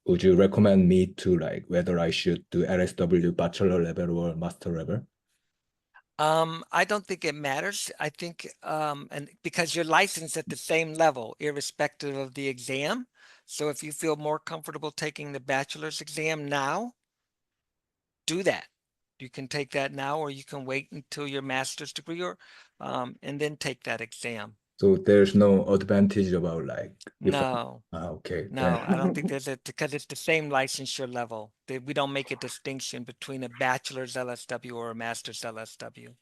would you recommend me to like whether I should do LSW bachelor level or master level? I don't think it matters. I think, and because you're licensed at the same level, irrespective of the exam. So if you feel more comfortable taking the bachelor's exam now, do that. You can take that now, or you can wait until your master's degree, or and then take that exam. So there's no advantage about like if No, okay, no, I don't think Mhm. there's because it's the same licensure level. We don't make a distinction between a bachelor's LSW or a master's LSW.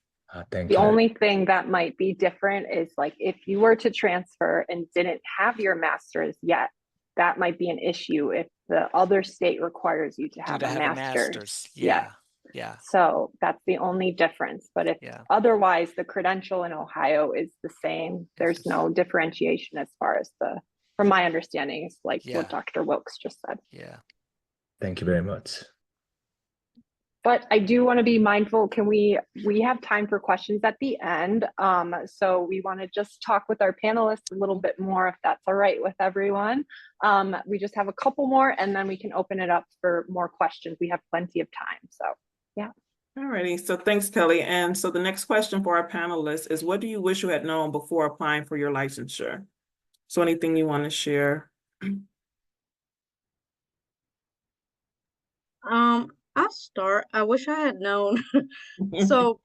thank The you. only thing that might be different is like if you were to transfer and didn't have your master's yet, that might be an issue if the other state requires you to have a master's. Yeah, yeah, So that's the only difference. But if yeah. otherwise the credential in Ohio is the same, there's the no differentiation as far as from my understanding, is like Yeah. what Dr. Wilkes just said. Yeah. Thank you very much. But I do want to be mindful, we have time for questions at the end. So we want to just talk with our panelists a little bit more, if that's all right with everyone. We just have a couple more and then we can open it up for more questions. We have plenty of time, so yeah. Alrighty, so thanks, Kelly. And so the next question for our panelists is, what do you wish you had known before applying for your licensure? So anything you want to share? I'll start. I wish I had known. So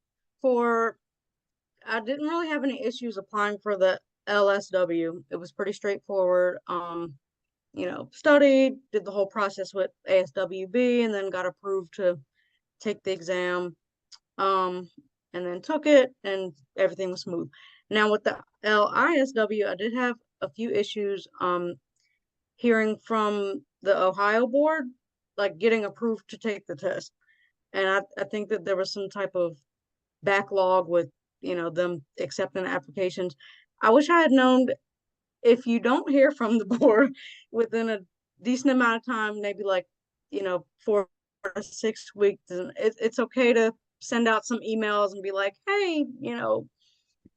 I didn't really have any issues applying for the LSW. It was pretty straightforward. Studied, did the whole process with ASWB, and then got approved to take the exam. And then took it, and everything was smooth. Now with the LISW, I did have a few issues hearing from the Ohio board, like getting approved to take the test. And I think that there was some type of backlog with, them accepting applications. I wish I had known, if you don't hear from the board within a decent amount of time, maybe like, 4 to 6 weeks, and it's okay to send out some emails and be like, hey,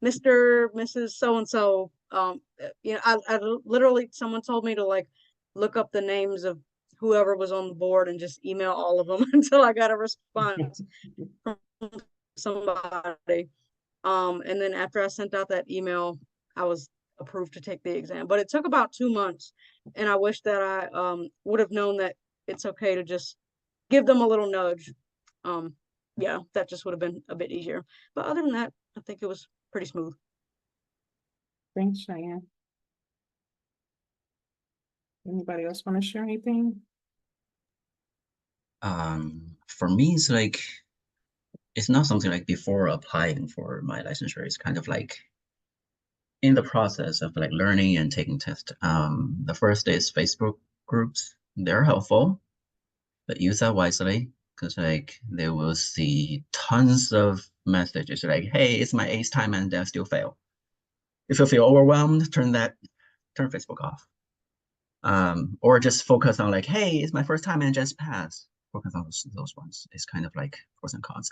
Mr. Mrs. So-and-so, I literally, someone told me to like look up the names of whoever was on the board and just email all of them until I got a response from somebody. And then after I sent out that email, I was approved to take the exam. But it took about 2 months, and I wish that I would have known that it's okay to just give them a little nudge. Yeah, that just would have been a bit easier. But other than that, I think it was pretty smooth. Thanks, Cheyenne. Anybody else want to share anything? For me, it's like, it's not something like before applying for my licensure. It's kind of like in the process of like learning and taking tests. The first is Facebook groups. They're helpful, but use that wisely, because like they will see tons of messages like, hey, it's my 8th time and I still fail. If you feel overwhelmed, turn Facebook off. Or just focus on like, hey, it's my first time and just pass. Focus on those ones. It's kind of like pros and cons.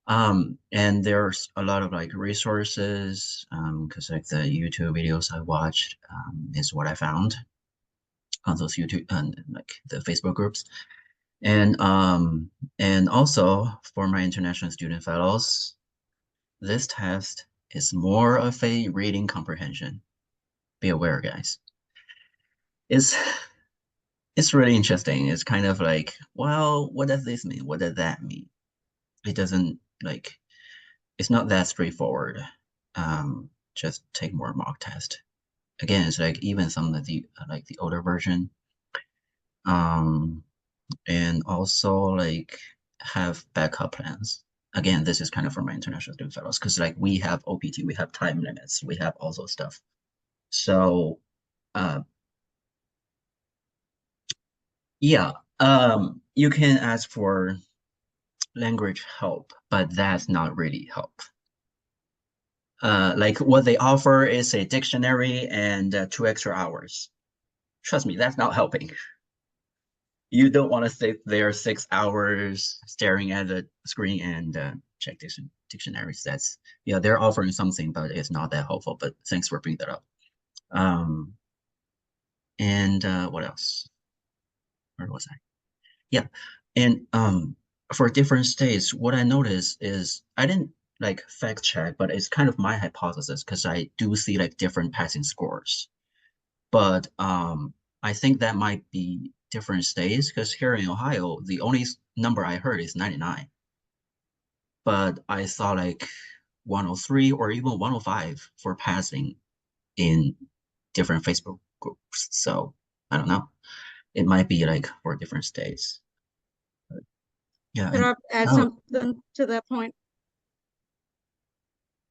And there's a lot of like resources, because like the YouTube videos I watched is what I found on those YouTube and like the Facebook groups. And also for my international student fellows, this test is more of a reading comprehension. Be aware, guys. It's really interesting. It's kind of like, well, what does this mean? What does that mean? It doesn't like, it's not that straightforward. Just take more mock test. Again, it's like even some of the like the older version. And also like have backup plans. again, this is kind of for my international student fellows, because like we have OPT, we have time limits, we have all those stuff. So yeah, you can ask for language help, but that's not really help. Like what they offer is a dictionary and 2 extra hours. Trust me, that's not helping. You don't want to sit there 6 hours staring at the screen and check dictionaries. That's, yeah, they're offering something, but it's not that helpful. But thanks for bringing that up. What else? Where was I? Yeah, and for different states, what I noticed is I didn't like fact check, but it's kind of my hypothesis because I do see like different passing scores. But I think that might be different states because here in Ohio, the only number I heard is 99. But I saw like 103 or even 105 for passing in different Facebook groups. So I don't know. It might be like for different states. But, yeah. Could I add something to that point?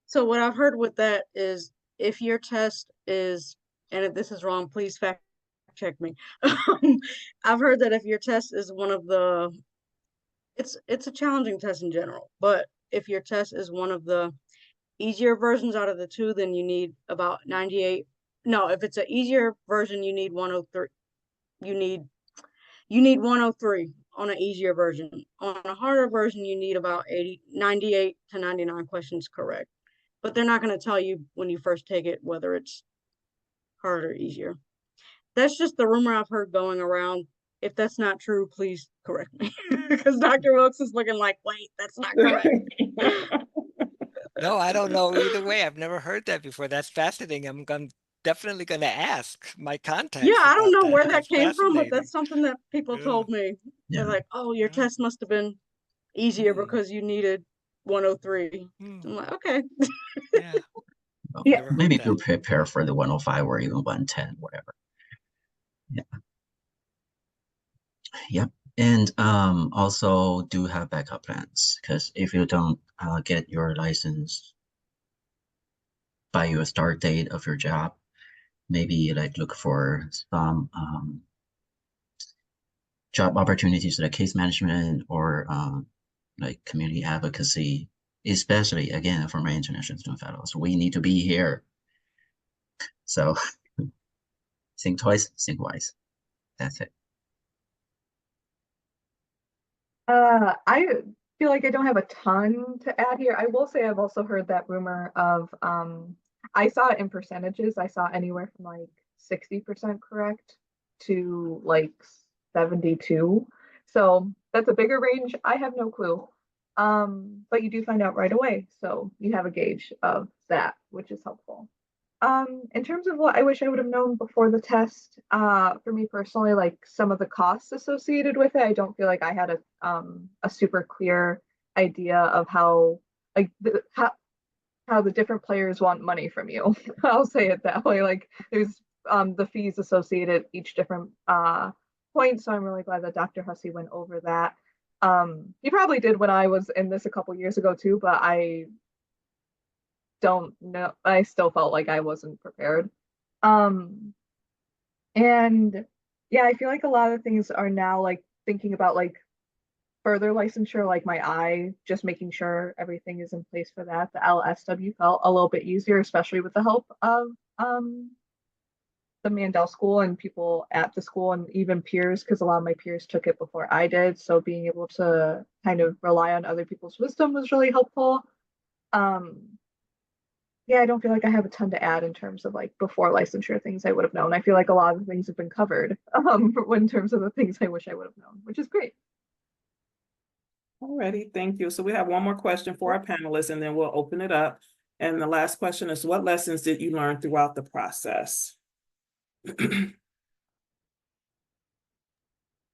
So what I've heard with that is if your test is, and if this is wrong, please fact check me. I've heard that if your test is one of the, it's a challenging test in general, but if your test is one of the easier versions out of the two, then you need about 98. No, if it's an easier version, you need 103. You need 103 on an easier version. On a harder version, you need about 98 to 99 questions correct. But they're not going to tell you when you first take it whether it's harder or easier. That's just the rumor I've heard going around. If that's not true, please correct me. Because Dr. Wilkes is looking like, wait, that's not correct. No, I don't know either way. I've never heard that before. That's fascinating. I'm definitely going to ask my contacts. Yeah, I don't about know where that That's came from, but fascinating. that's something that people Yeah. told me. Yeah. They're like, oh, your Yeah. test must have been easier Hmm. because you needed 103. Hmm. I'm like, okay. Yeah. Well, Yeah, Never heard maybe that. to prepare for the 105 or even 110, whatever. Yeah. Yep. And also do have backup plans because if you don't get your license by your start date of your job, maybe like look for some job opportunities like case management or like community advocacy, especially again for my international student fellows. We need to be here. So think twice, think wise. That's it. I feel like I don't have a ton to add here. I will say I've also heard that rumor of I saw it in percentages. I saw anywhere from like 60% correct to like 72. So that's a bigger range. I have no clue. But you do find out right away. So you have a gauge of that, which is helpful. In terms of what I wish I would have known before the test, for me personally, like some of the costs associated with it, I don't feel like I had a super clear idea of how like how the different players want money from you. I'll say it that way. Like there's the fees associated each different point. So I'm really glad that Dr. Hussey went over that. He probably did when I was in this a couple years ago too, but I don't know. I still felt like I wasn't prepared. And yeah, I feel like a lot of things are now like thinking about like further licensure, like my eye, just making sure everything is in place for that. The LSW felt a little bit easier, especially with the help of the Mandel School and people at the school and even peers, because a lot of my peers took it before I did. So being able to kind of rely on other people's wisdom was really helpful. Yeah, I don't feel like I have a ton to add in terms of like before licensure things I would have known. I feel like a lot of the things have been covered in terms of the things I wish I would have known, which is great. Alrighty, thank you. So we have one more question for our panelists and then we'll open it up. And the last question is, what lessons did you learn throughout the process?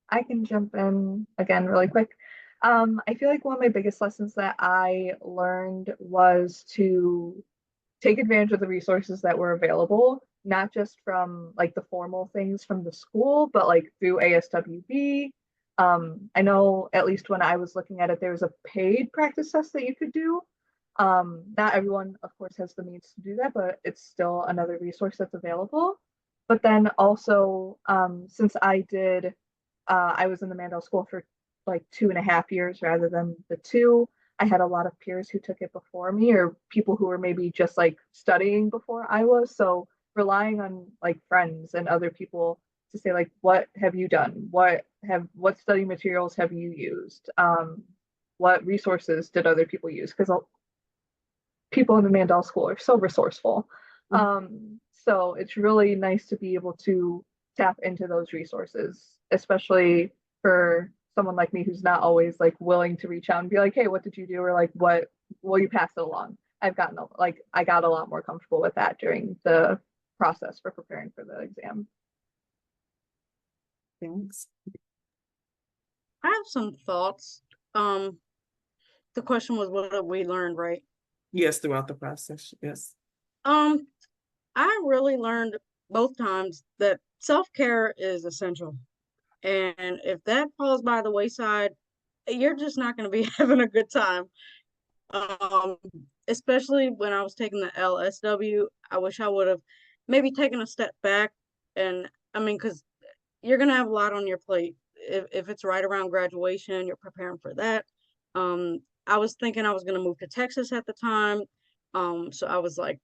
I can jump in again really quick. I feel like one of my biggest lessons that I learned was to take advantage of the resources that were available, not just from like the formal things from the school, but like through ASWB, I know at least when I was looking at it, there was a paid practice test that you could do. Not everyone, of course, has the means to do that, but it's still another resource that's available. But then also, since I was in the Mandel School for like 2.5 years rather than the 2. I had a lot of peers who took it before me, or people who were maybe just like studying before I was. So relying on like friends and other people to say like, what have you done? What study materials have you used? What resources did other people use? Because people in the Mandel School are so resourceful. So it's really nice to be able to tap into those resources, especially for someone like me who's not always like willing to reach out and be like, hey, what did you do? Or like, what will you pass it along? I got a lot more comfortable with that during the process for preparing for the exam. Thanks. I have some thoughts. The question was, what have we learned, right? Yes, throughout the process. Yes. I really learned both times that self-care is essential. And if that falls by the wayside, you're just not going to be having a good time. Especially when I was taking the LSW, I wish I would have maybe taken a step back. And I mean, because you're going to have a lot on your plate. If it's right around graduation, you're preparing for that. I was thinking I was going to move to Texas at the time. So I was like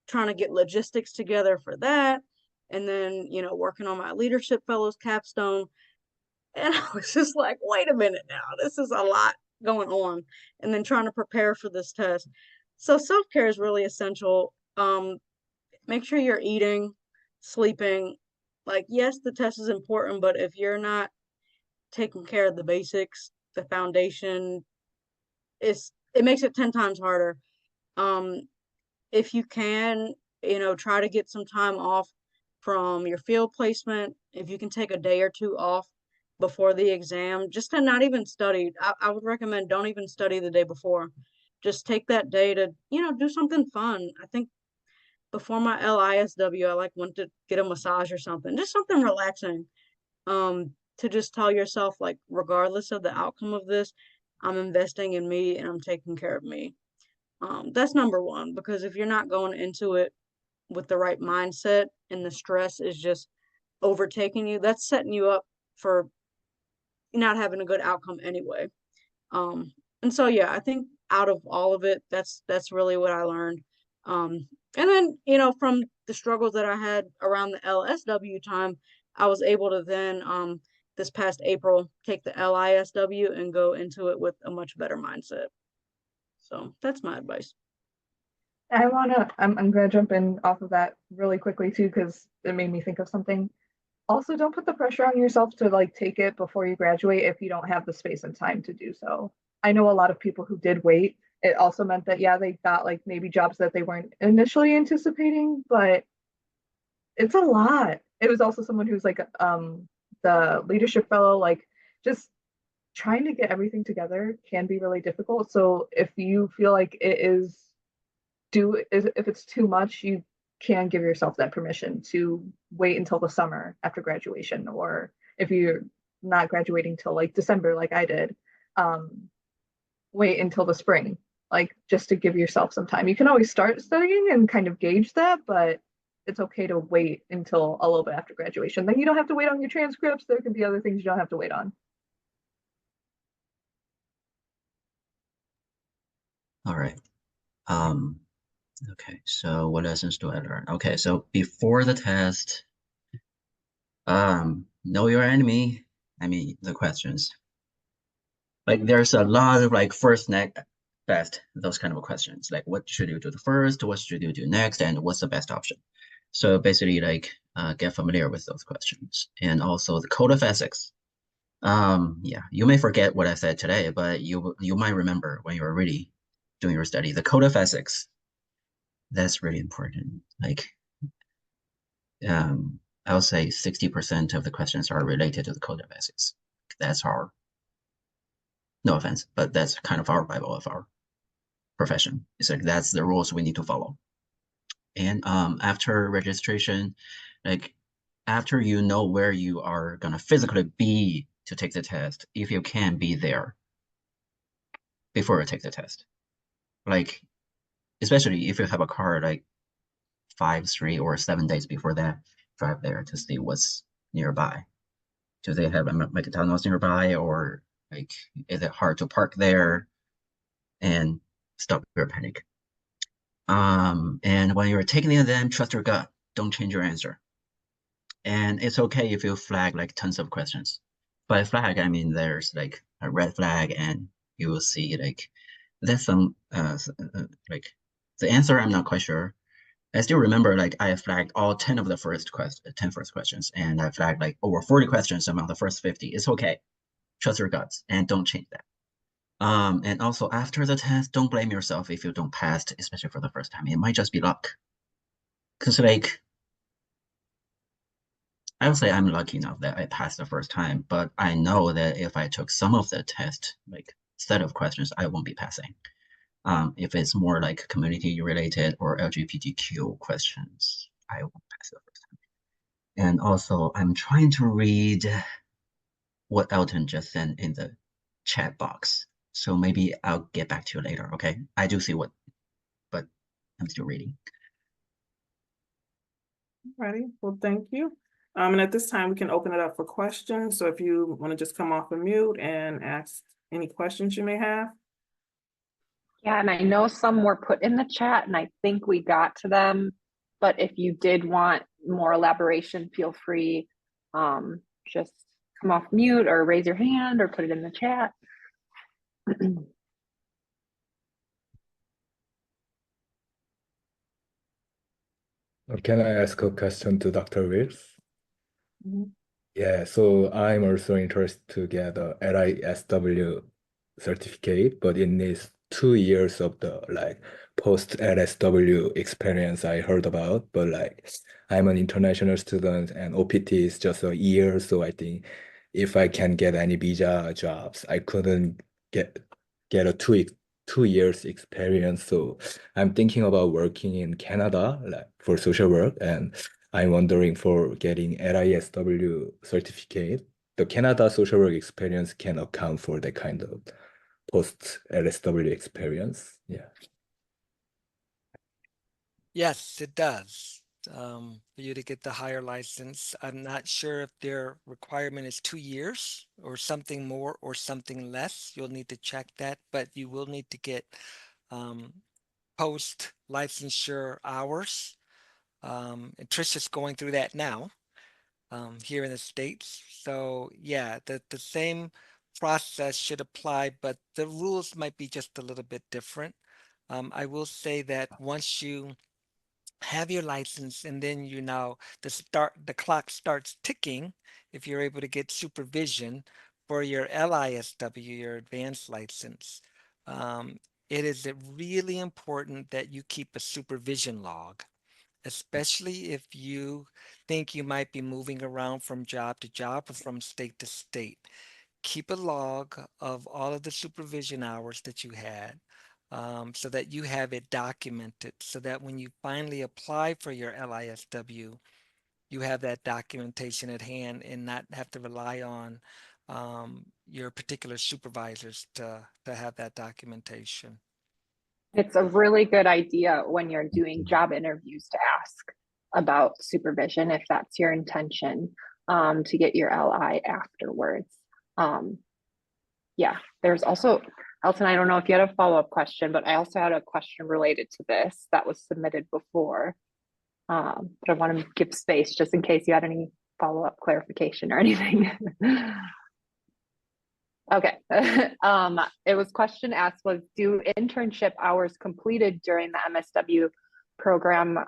trying to get logistics together for that. And then, working on my leadership fellows capstone. And I was just like, wait a minute now, this is a lot going on. And then trying to prepare for this test. So self-care is really essential. Make sure you're eating, sleeping. Like, yes, the test is important, but if you're not taking care of the basics, the foundation, it makes it 10 times harder. If you can, try to get some time off from your field placement. If you can take a day or two off before the exam, just to not even study. I would recommend don't even study the day before. Just take that day to, do something fun. I think before my LISW, I went to get a massage or something, just something relaxing. To just tell yourself, like, regardless of the outcome of this, I'm investing in me and I'm taking care of me. That's number one, because if you're not going into it with the right mindset and the stress is just overtaking you, that's setting you up for not having a good outcome anyway. And so, yeah, I think out of all of it, that's really what I learned. And then, from the struggles that I had around the LSW time, I was able to then, this past April, take the LISW and go into it with a much better mindset. So that's my advice. I'm gonna jump in off of that really quickly too, because it made me think of something. Also, don't put the pressure on yourself to like take it before you graduate if you don't have the space and time to do so. I know a lot of people who did wait. It also meant that, yeah, they got like maybe jobs that they weren't initially anticipating, but it's a lot. It was also someone who's like the leadership fellow, like just trying to get everything together can be really difficult. So if you feel like if it's too much, you can give yourself that permission to wait until the summer after graduation, or if you're not graduating till like December like I did, wait until the spring, like just to give yourself some time. You can always start studying and kind of gauge that, but it's okay to wait until a little bit after graduation. Then you don't have to wait on your transcripts. There can be other things you don't have to wait on. All right. Okay, so what lessons do I learn? Okay, so before the test, know your enemy. I mean, the questions. Like there's a lot of like first, next, best, those kind of questions. Like what should you do first? What should you do next? And what's the best option? So basically like get familiar with those questions. And also the code of ethics. Yeah, you may forget what I said today, but you might remember when you're really doing your study. The code of ethics. That's really important. Like, I would say 60% of the questions are related to the code of ethics. That's our, no offense, but that's kind of our Bible of our profession. It's like, that's the rules we need to follow. And after registration, like after you know where you are gonna physically be to take the test if you can be there before you take the test. Like, especially if you have a car, like 5, 3, or 7 days before that, drive there to see what's nearby. Do they have a McDonald's nearby, or like, is it hard to park there? And stop your panic. And when you're taking the exam, trust your gut. Don't change your answer. And it's okay if you flag like tons of questions. By flag, I mean there's like a red flag, and you will see like there's some like the answer I'm not quite sure. I still remember like I flagged all 10 of the first questions, and I flagged like over 40 questions among the first 50. It's okay. Trust your guts and don't change that. And also after the test, don't blame yourself if you don't pass, especially for the first time. It might just be luck. Because like, I would say I'm lucky enough that I passed the first time, but I know that if I took some of the test, like set of questions, I won't be passing. If it's more like community related or LGBTQ questions, I won't pass the first time. And also I'm trying to read what Elton just sent in the chat box. So maybe I'll get back to you later, okay? I do see what, but I'm still reading. Alrighty, well, thank you. And at this time, we can open it up for questions. So if you want to just come off of mute and ask any questions you may have. Yeah, and I know some were put in the chat, and I think we got to them. But if you did want more elaboration, feel free, just come off mute or raise your hand or put it in the chat. Can I ask a question to Dr. Wills? Mhm. Yeah, so I'm also interested to get a LISW certificate, but it needs 2 years of the like post LSW experience I heard about. But like I'm an international student and OPT is just a year, so I think if I can get any visa jobs, I couldn't get a 2 years experience. So I'm thinking about working in Canada, like for social work, and I'm wondering for getting LISW certificate, the Canada social work experience can account for that kind of post LSW experience. Yeah. Yes, it does. For you to get the higher license, I'm not sure if their requirement is 2 years or something more or something less. You'll need to check that, but you will need to get post licensure hours. And Trisha's going through that now here in the States. So yeah, the same process should apply, but the rules might be just a little bit different. I will say that once you have your license and then the clock starts ticking if you're able to get supervision for your LISW, your advanced license. It is really important that you keep a supervision log, especially if you think you might be moving around from job to job or from state to state. Keep a log of all of the supervision hours that you had, so that you have it documented, so that when you finally apply for your LISW, you have that documentation at hand and not have to rely on your particular supervisors to have that documentation. It's a really good idea when you're doing job interviews to ask about supervision if that's your intention, to get your LI afterwards. Yeah, there's also, Elton, I don't know if you had a follow-up question, but I also had a question related to this that was submitted before. But I want to give space just in case you had any follow-up clarification or anything. Okay. It was question asked was, do internship hours completed during the MSW program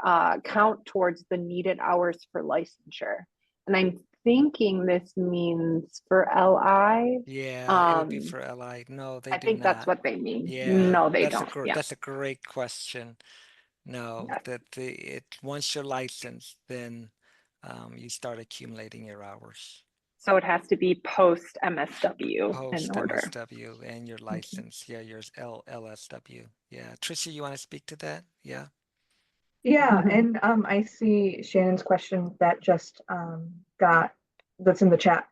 count towards the needed hours for licensure? And I'm thinking this means for LI. Yeah, it would be for LI. No, they I do think that's not. what they mean. Yeah, No, they don't. Yeah. that's a great question. No, Yeah. once you're licensed, then you start accumulating your hours. So it has to be post MSW Post in order. MSW and your license. Yeah, yours LSW. Yeah, Tricia, you want to speak to that? Yeah. Yeah, and I see Shannon's question that just that's in the chat.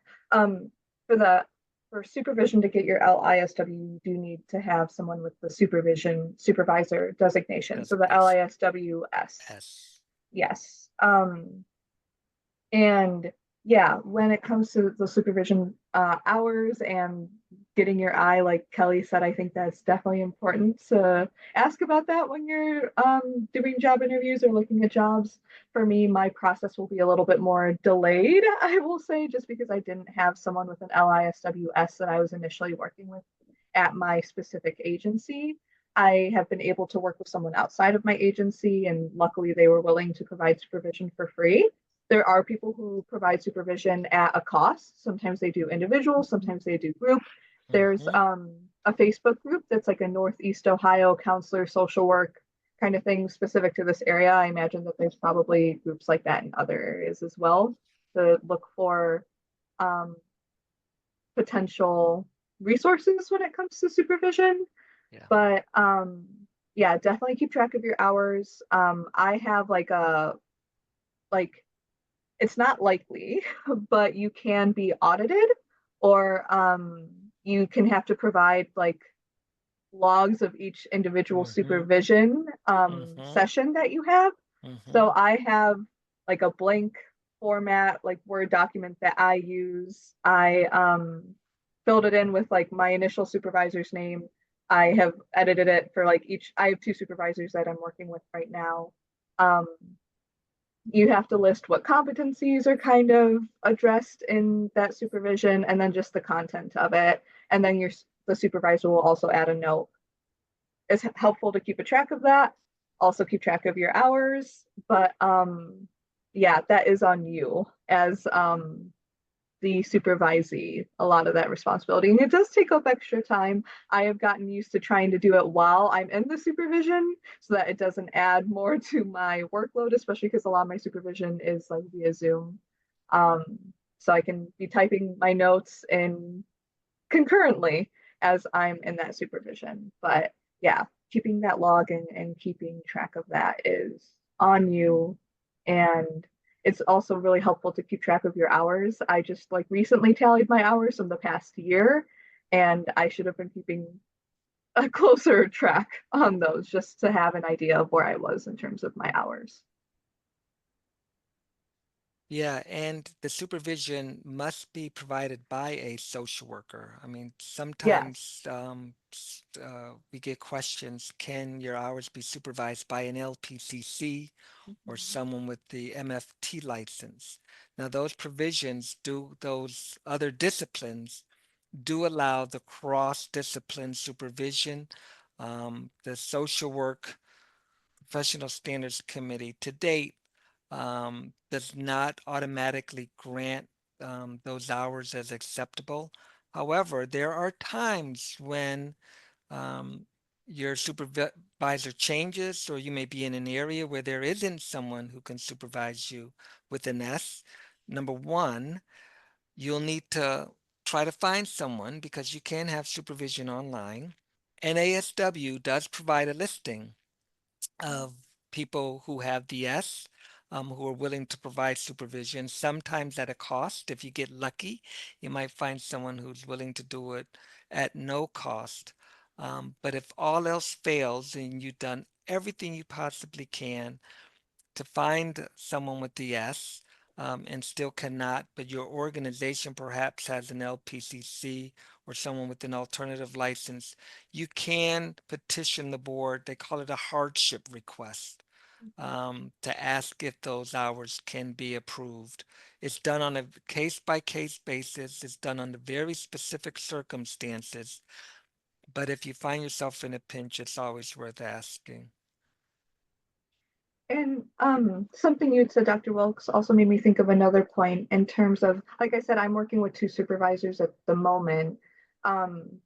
for supervision to get your LISW, you do need to have someone with the supervisor designation. So the LISWS. S. Yes. And yeah, when it comes to the supervision hours and getting your eye, like Kelly said, I think that's definitely important to ask about that when you're doing job interviews or looking at jobs. For me, my process will be a little bit more delayed, I will say, just because I didn't have someone with an LISWS that I was initially working with at my specific agency. I have been able to work with someone outside of my agency, and luckily they were willing to provide supervision for free. There are people who provide supervision at a cost. Sometimes they do individual, sometimes they do group. There's a Facebook group that's like a Northeast Ohio counselor social work kind of thing specific to this area. I imagine that there's probably groups like that in other areas as well to look for potential resources when it comes to supervision. Yeah. But yeah, definitely keep track of your hours. I have like it's not likely, but you can be audited, or you can have to provide like logs of each individual supervision session that you have. So I have like a blank format, like Word document that I use. I filled it in with like my initial supervisor's name. I have edited it for like I have 2 supervisors that I'm working with right now. You have to list what competencies are kind of addressed in that supervision, and then just the content of it. And then the supervisor will also add a note. It's helpful to keep a track of that. Also keep track of your hours, but yeah, that is on you as the supervisee, a lot of that responsibility. And it does take up extra time. I have gotten used to trying to do it while I'm in the supervision so that it doesn't add more to my workload, especially because a lot of my supervision is like via Zoom. So I can be typing my notes in concurrently as I'm in that supervision. But yeah, keeping that log and keeping track of that is on you. And it's also really helpful to keep track of your hours. I just like recently tallied my hours from the past year, and I should have been keeping a closer track on those just to have an idea of where I was in terms of my hours. Yeah, and the supervision must be provided by a social worker. I mean, sometimes we get questions, can your hours be supervised by an LPCC or someone with the MFT license? Now, those provisions those other disciplines do allow the cross-discipline supervision. The Social Work Professional Standards Committee to date does not automatically grant those hours as acceptable. However, there are times when your supervisor changes, or you may be in an area where there isn't someone who can supervise you with an S. Number one, you'll need to try to find someone because you can have supervision online. NASW does provide a listing of people who have the S, who are willing to provide supervision, sometimes at a cost. If you get lucky, you might find someone who's willing to do it at no cost. But if all else fails and you've done everything you possibly can to find someone with the S, and still cannot, but your organization perhaps has an LPCC or someone with an alternative license, you can petition the board. They call it a hardship request, to ask if those hours can be approved. It's done on a case-by-case basis. It's done under very specific circumstances. But if you find yourself in a pinch, it's always worth asking. And something you said, Dr. Wilkes, also made me think of another point in terms of, like I said, I'm working with 2 supervisors at the moment.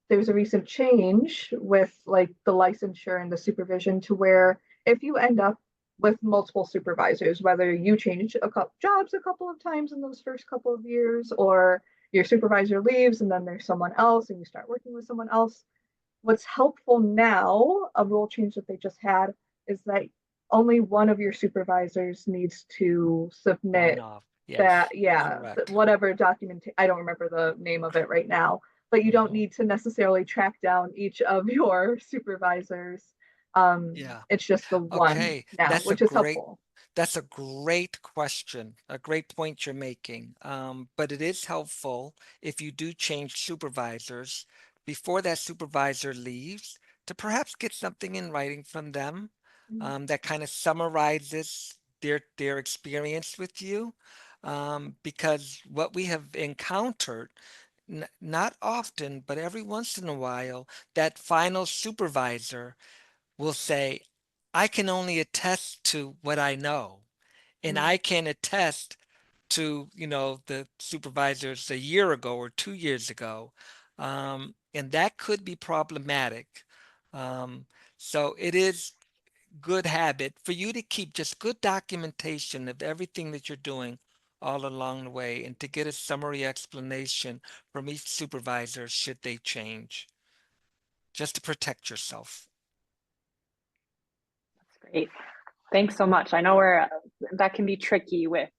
There's a recent change with like the licensure and the supervision to where if you end up with multiple supervisors, whether you change jobs a couple of times in those first couple of years, or your supervisor leaves and then there's someone else and you start working with someone else, what's helpful now, a rule change that they just had, is that only one of your supervisors needs to submit that, Yes, yeah, correct. whatever document, I don't remember the name of it right now, but you don't Mhm. need to necessarily track down each of your supervisors. Yeah. It's just the one Okay. now, which is helpful. That's a great question, a great point you're making. But it is helpful if you do change supervisors before that supervisor leaves to perhaps get something in writing from them that kind of summarizes their experience with you. Because what we have encountered, not often, but every once in a while, that final supervisor will say, I can only attest to what I know. And Mm. I can attest to, the supervisors a year ago or 2 years ago. And that could be problematic. Um, so it is good habit for you to keep just good documentation of everything that you're doing all along the way and to get a summary explanation from each supervisor should they change, just to protect yourself. That's great. Thanks so much. I know that can be tricky with,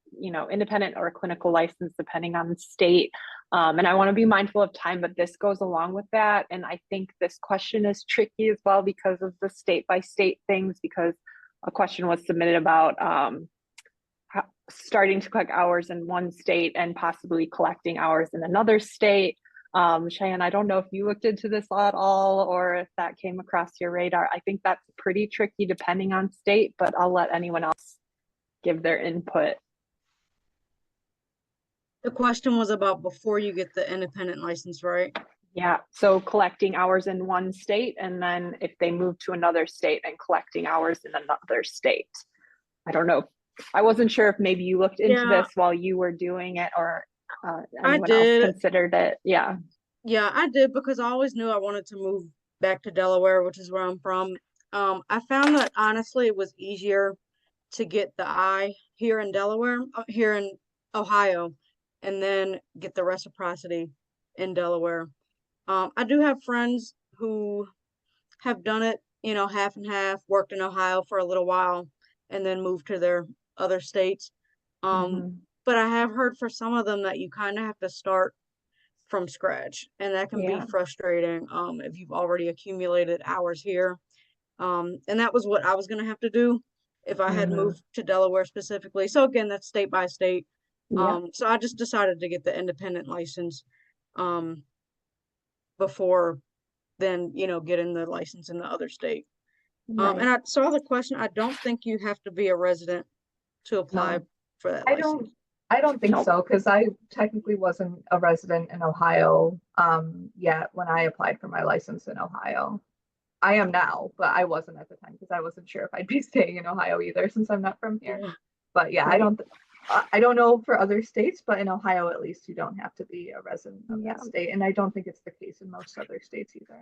independent or clinical license depending on the state. And I want to be mindful of time, but this goes along with that. And I think this question is tricky as well because of the state by state things, because a question was submitted about starting to collect hours in one state and possibly collecting hours in another state. Cheyenne, I don't know if you looked into this at all or if that came across your radar. I think that's pretty tricky depending on state, but I'll let anyone else give their input. The question was about before you get the independent license, right? Yeah, so collecting hours in one state and then if they move to another state and collecting hours in another state. I don't know. I wasn't sure if maybe you looked into this while you were doing it or anyone else considered it. Yeah. Yeah, I did because I always knew I wanted to move back to Delaware, which is where I'm from. I found that honestly it was easier to get the I here in Delaware, here in Ohio, and then get the reciprocity in Delaware. I do have friends who have done it, half and half, worked in Ohio for a little while, and then moved to their other states. But I have heard for some of them that you kind of have to start from scratch, and that can be frustrating if you've already accumulated hours here. And that was what I was going to have to do if I had moved to Delaware specifically. So again, that's state by state. So I just decided to get the independent license before then, getting the license in the other state. And I saw the question. I don't think you have to be a resident to apply for that license. I don't think so, because I technically wasn't a resident in Ohio yet when I applied for my license in Ohio. I am now, but I wasn't at the time because I wasn't sure if I'd be staying in Ohio either since I'm not from here. But yeah, I don't know for other states, but in Ohio at least you don't have to be a resident of that state, and I don't think it's the case in most other states either.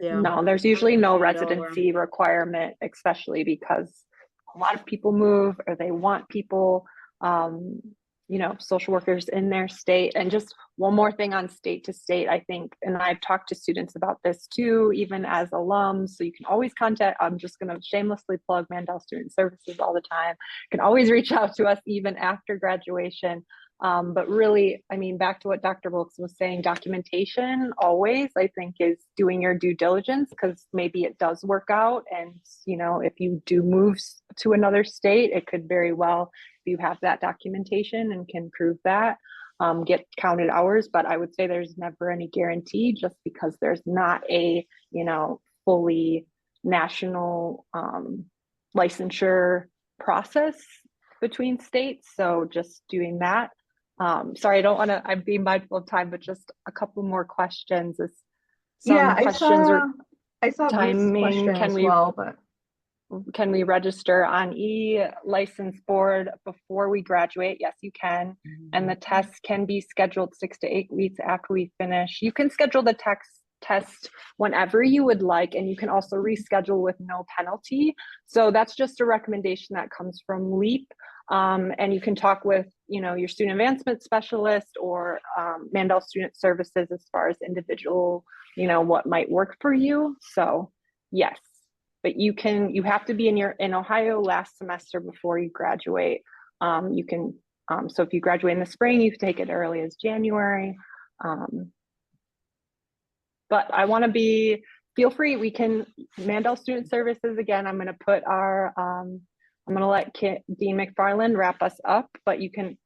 Yeah. No, there's usually no residency requirement, especially because a lot of people move or they want people, social workers in their state. And just one more thing on state to state, I think, and I've talked to students about this too, even as alums. So you can always contact, I'm just going to shamelessly plug Mandel Student Services all the time. You can always reach out to us even after graduation. But really, I mean, back to what Dr. Wilkes was saying, documentation always, I think, is doing your due diligence because maybe it does work out. And, if you do move to another state, it could very well, if you have that documentation and can prove that, get counted hours. But I would say there's never any guarantee just because there's not a, fully national licensure process between states. So just doing that. Sorry, I'm being mindful of time, but just a couple more questions. I saw timing. Can we register on e-license board before we graduate? Yes, you can. And the test can be scheduled 6 to 8 weeks after we finish. You can schedule the test whenever you would like, and you can also reschedule with no penalty. So that's just a recommendation that comes from LEAP. And you can talk with, your student advancement specialist or Mandel Student Services as far as individual, what might work for you. So yes, but you have to be in Ohio last semester before you graduate. You can So if you graduate in the spring, you can take it early as January. But I want to feel free. We can, Mandel Student Services, again, I'm going to put I'm going to let Dean McFarland wrap us up, but you can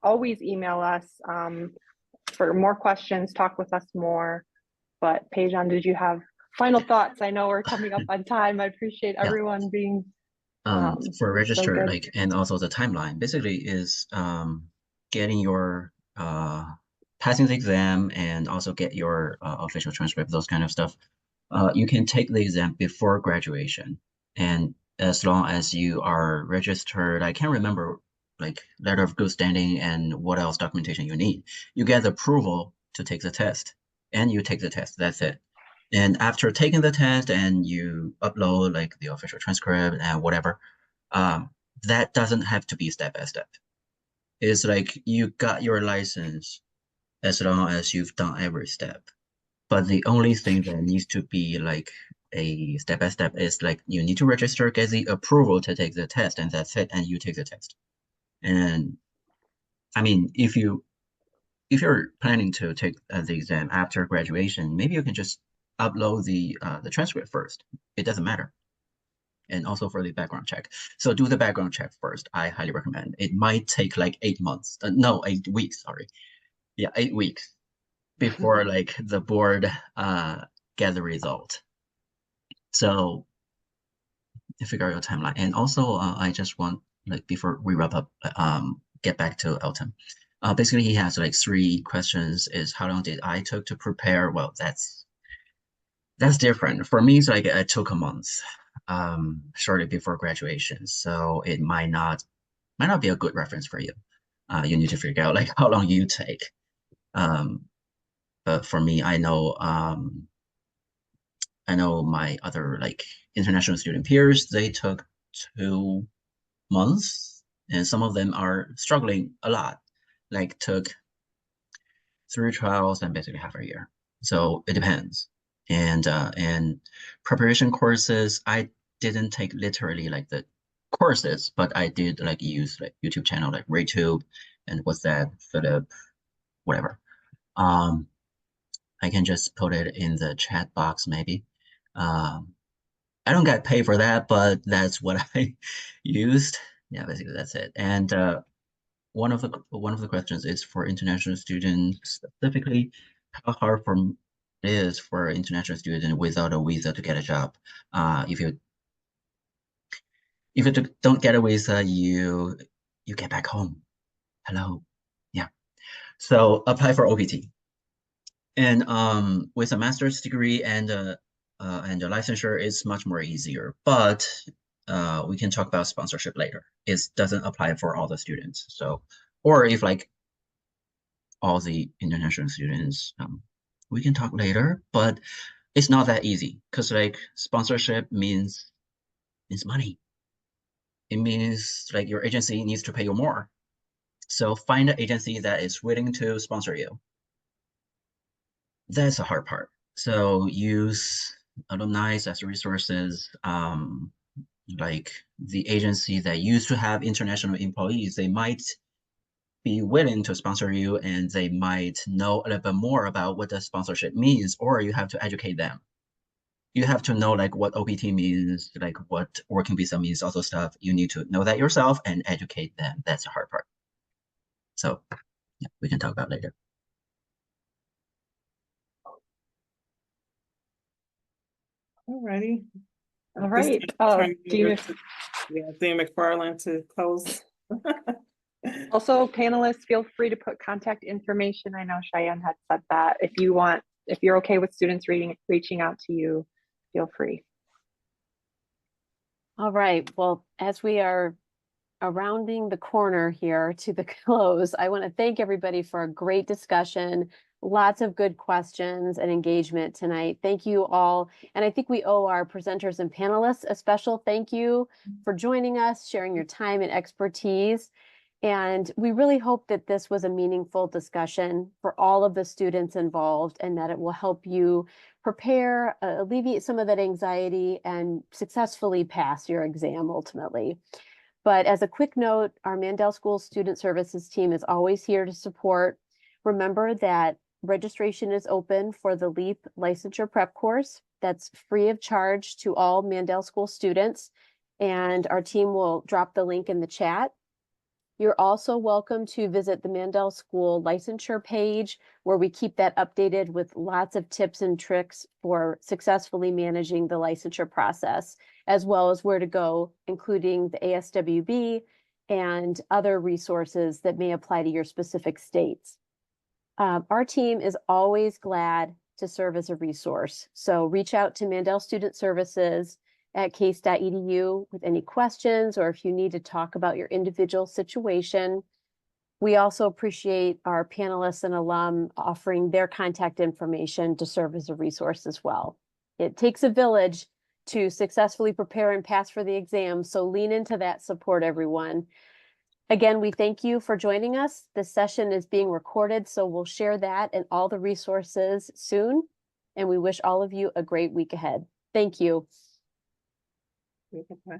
always email us for more questions, talk with us more. But Peijan, did you have final thoughts? I know we're coming up on time. I appreciate everyone being for register, good. like, and also the timeline basically is getting your passing the exam and also get your official transcript, those kind of stuff. You can take the exam before graduation, and as long as you are registered, I can't remember like letter of good standing and what else documentation you need. You get the approval to take the test, and you take the test. That's it. And after taking the test and you upload like the official transcript and whatever, that doesn't have to be step by step. It's like you got your license as long as you've done every step. But the only thing that needs to be like a step by step is like you need to register, get the approval to take the test, and that's it. And you take the test. And I mean, if you're planning to take the exam after graduation, maybe you can just upload the transcript first. It doesn't matter. And also for the background check. So do the background check first. I highly recommend. It might take like 8 months. No, 8 weeks, sorry. Yeah, 8 weeks before like the board get the result. So figure out your timeline. And also I just want, like, before we wrap up, get back to Elton. Basically he has like 3 questions. Is how long did I took to prepare? Well, that's different. For me, it's like I took a month shortly before graduation. So it might not be a good reference for you. You need to figure out like how long you take. But for me, I know my other like international student peers, they took 2 months, and some of them are struggling a lot, like took 3 trials and basically half a year. So it depends. And preparation courses, I didn't take literally like the courses, but I did like use like YouTube channel like RayTube and what's that, Philip, whatever. I can just put it in the chat box maybe. I don't get paid for that, but that's what I used. Yeah, basically that's it. And one of the questions is for international students specifically, how hard it is for an international student without a visa to get a job. If you don't get a visa, you get back home. Hello. Yeah. So apply for OPT. And with a master's degree and a licensure, it's much more easier. But we can talk about sponsorship later. It doesn't apply for all the students. So, or if like all the international students, we can talk later. But it's not that easy because like sponsorship means money. It means like your agency needs to pay you more. So find an agency that is willing to sponsor you. That's the hard part. So use alumni as resources. Like the agency that used to have international employees, they might be willing to sponsor you, and they might know a little bit more about what the sponsorship means, or you have to educate them. You have to know like what OPT means, like what working visa means, also stuff. You need to know that yourself and educate them. That's the hard part. So yeah, we can talk about later. Alrighty. All right. Dean McFarland to close. Also, panelists, feel free to put contact information. I know Cheyenne had said that. If you're okay with students reaching out to you, feel free. All right. Well, as we are rounding the corner here to the close, I want to thank everybody for a great discussion. Lots of good questions and engagement tonight. Thank you all. And I think we owe our presenters and panelists a special thank you for joining us, sharing your time and expertise. And we really hope that this was a meaningful discussion for all of the students involved, and that it will help you prepare, alleviate some of that anxiety, and successfully pass your exam ultimately. But as a quick note, our Mandel School Student Services team is always here to support. Remember that registration is open for the LEAP licensure prep course. That's free of charge to all Mandel School students, and our team will drop the link in the chat. You're also welcome to visit the Mandel School licensure page, where we keep that updated with lots of tips and tricks for successfully managing the licensure process, as well as where to go, including the ASWB and other resources that may apply to your specific states. Our team is always glad to serve as a resource. So reach out to Mandel Student Services at case.edu with any questions, or if you need to talk about your individual situation. We also appreciate our panelists and alum offering their contact information to serve as a resource as well. It takes a village to successfully prepare and pass for the exam, so lean into that support, everyone. Again, we thank you for joining us. This session is being recorded, so we'll share that and all the resources soon. And we wish all of you a great week ahead. Thank you. Okay.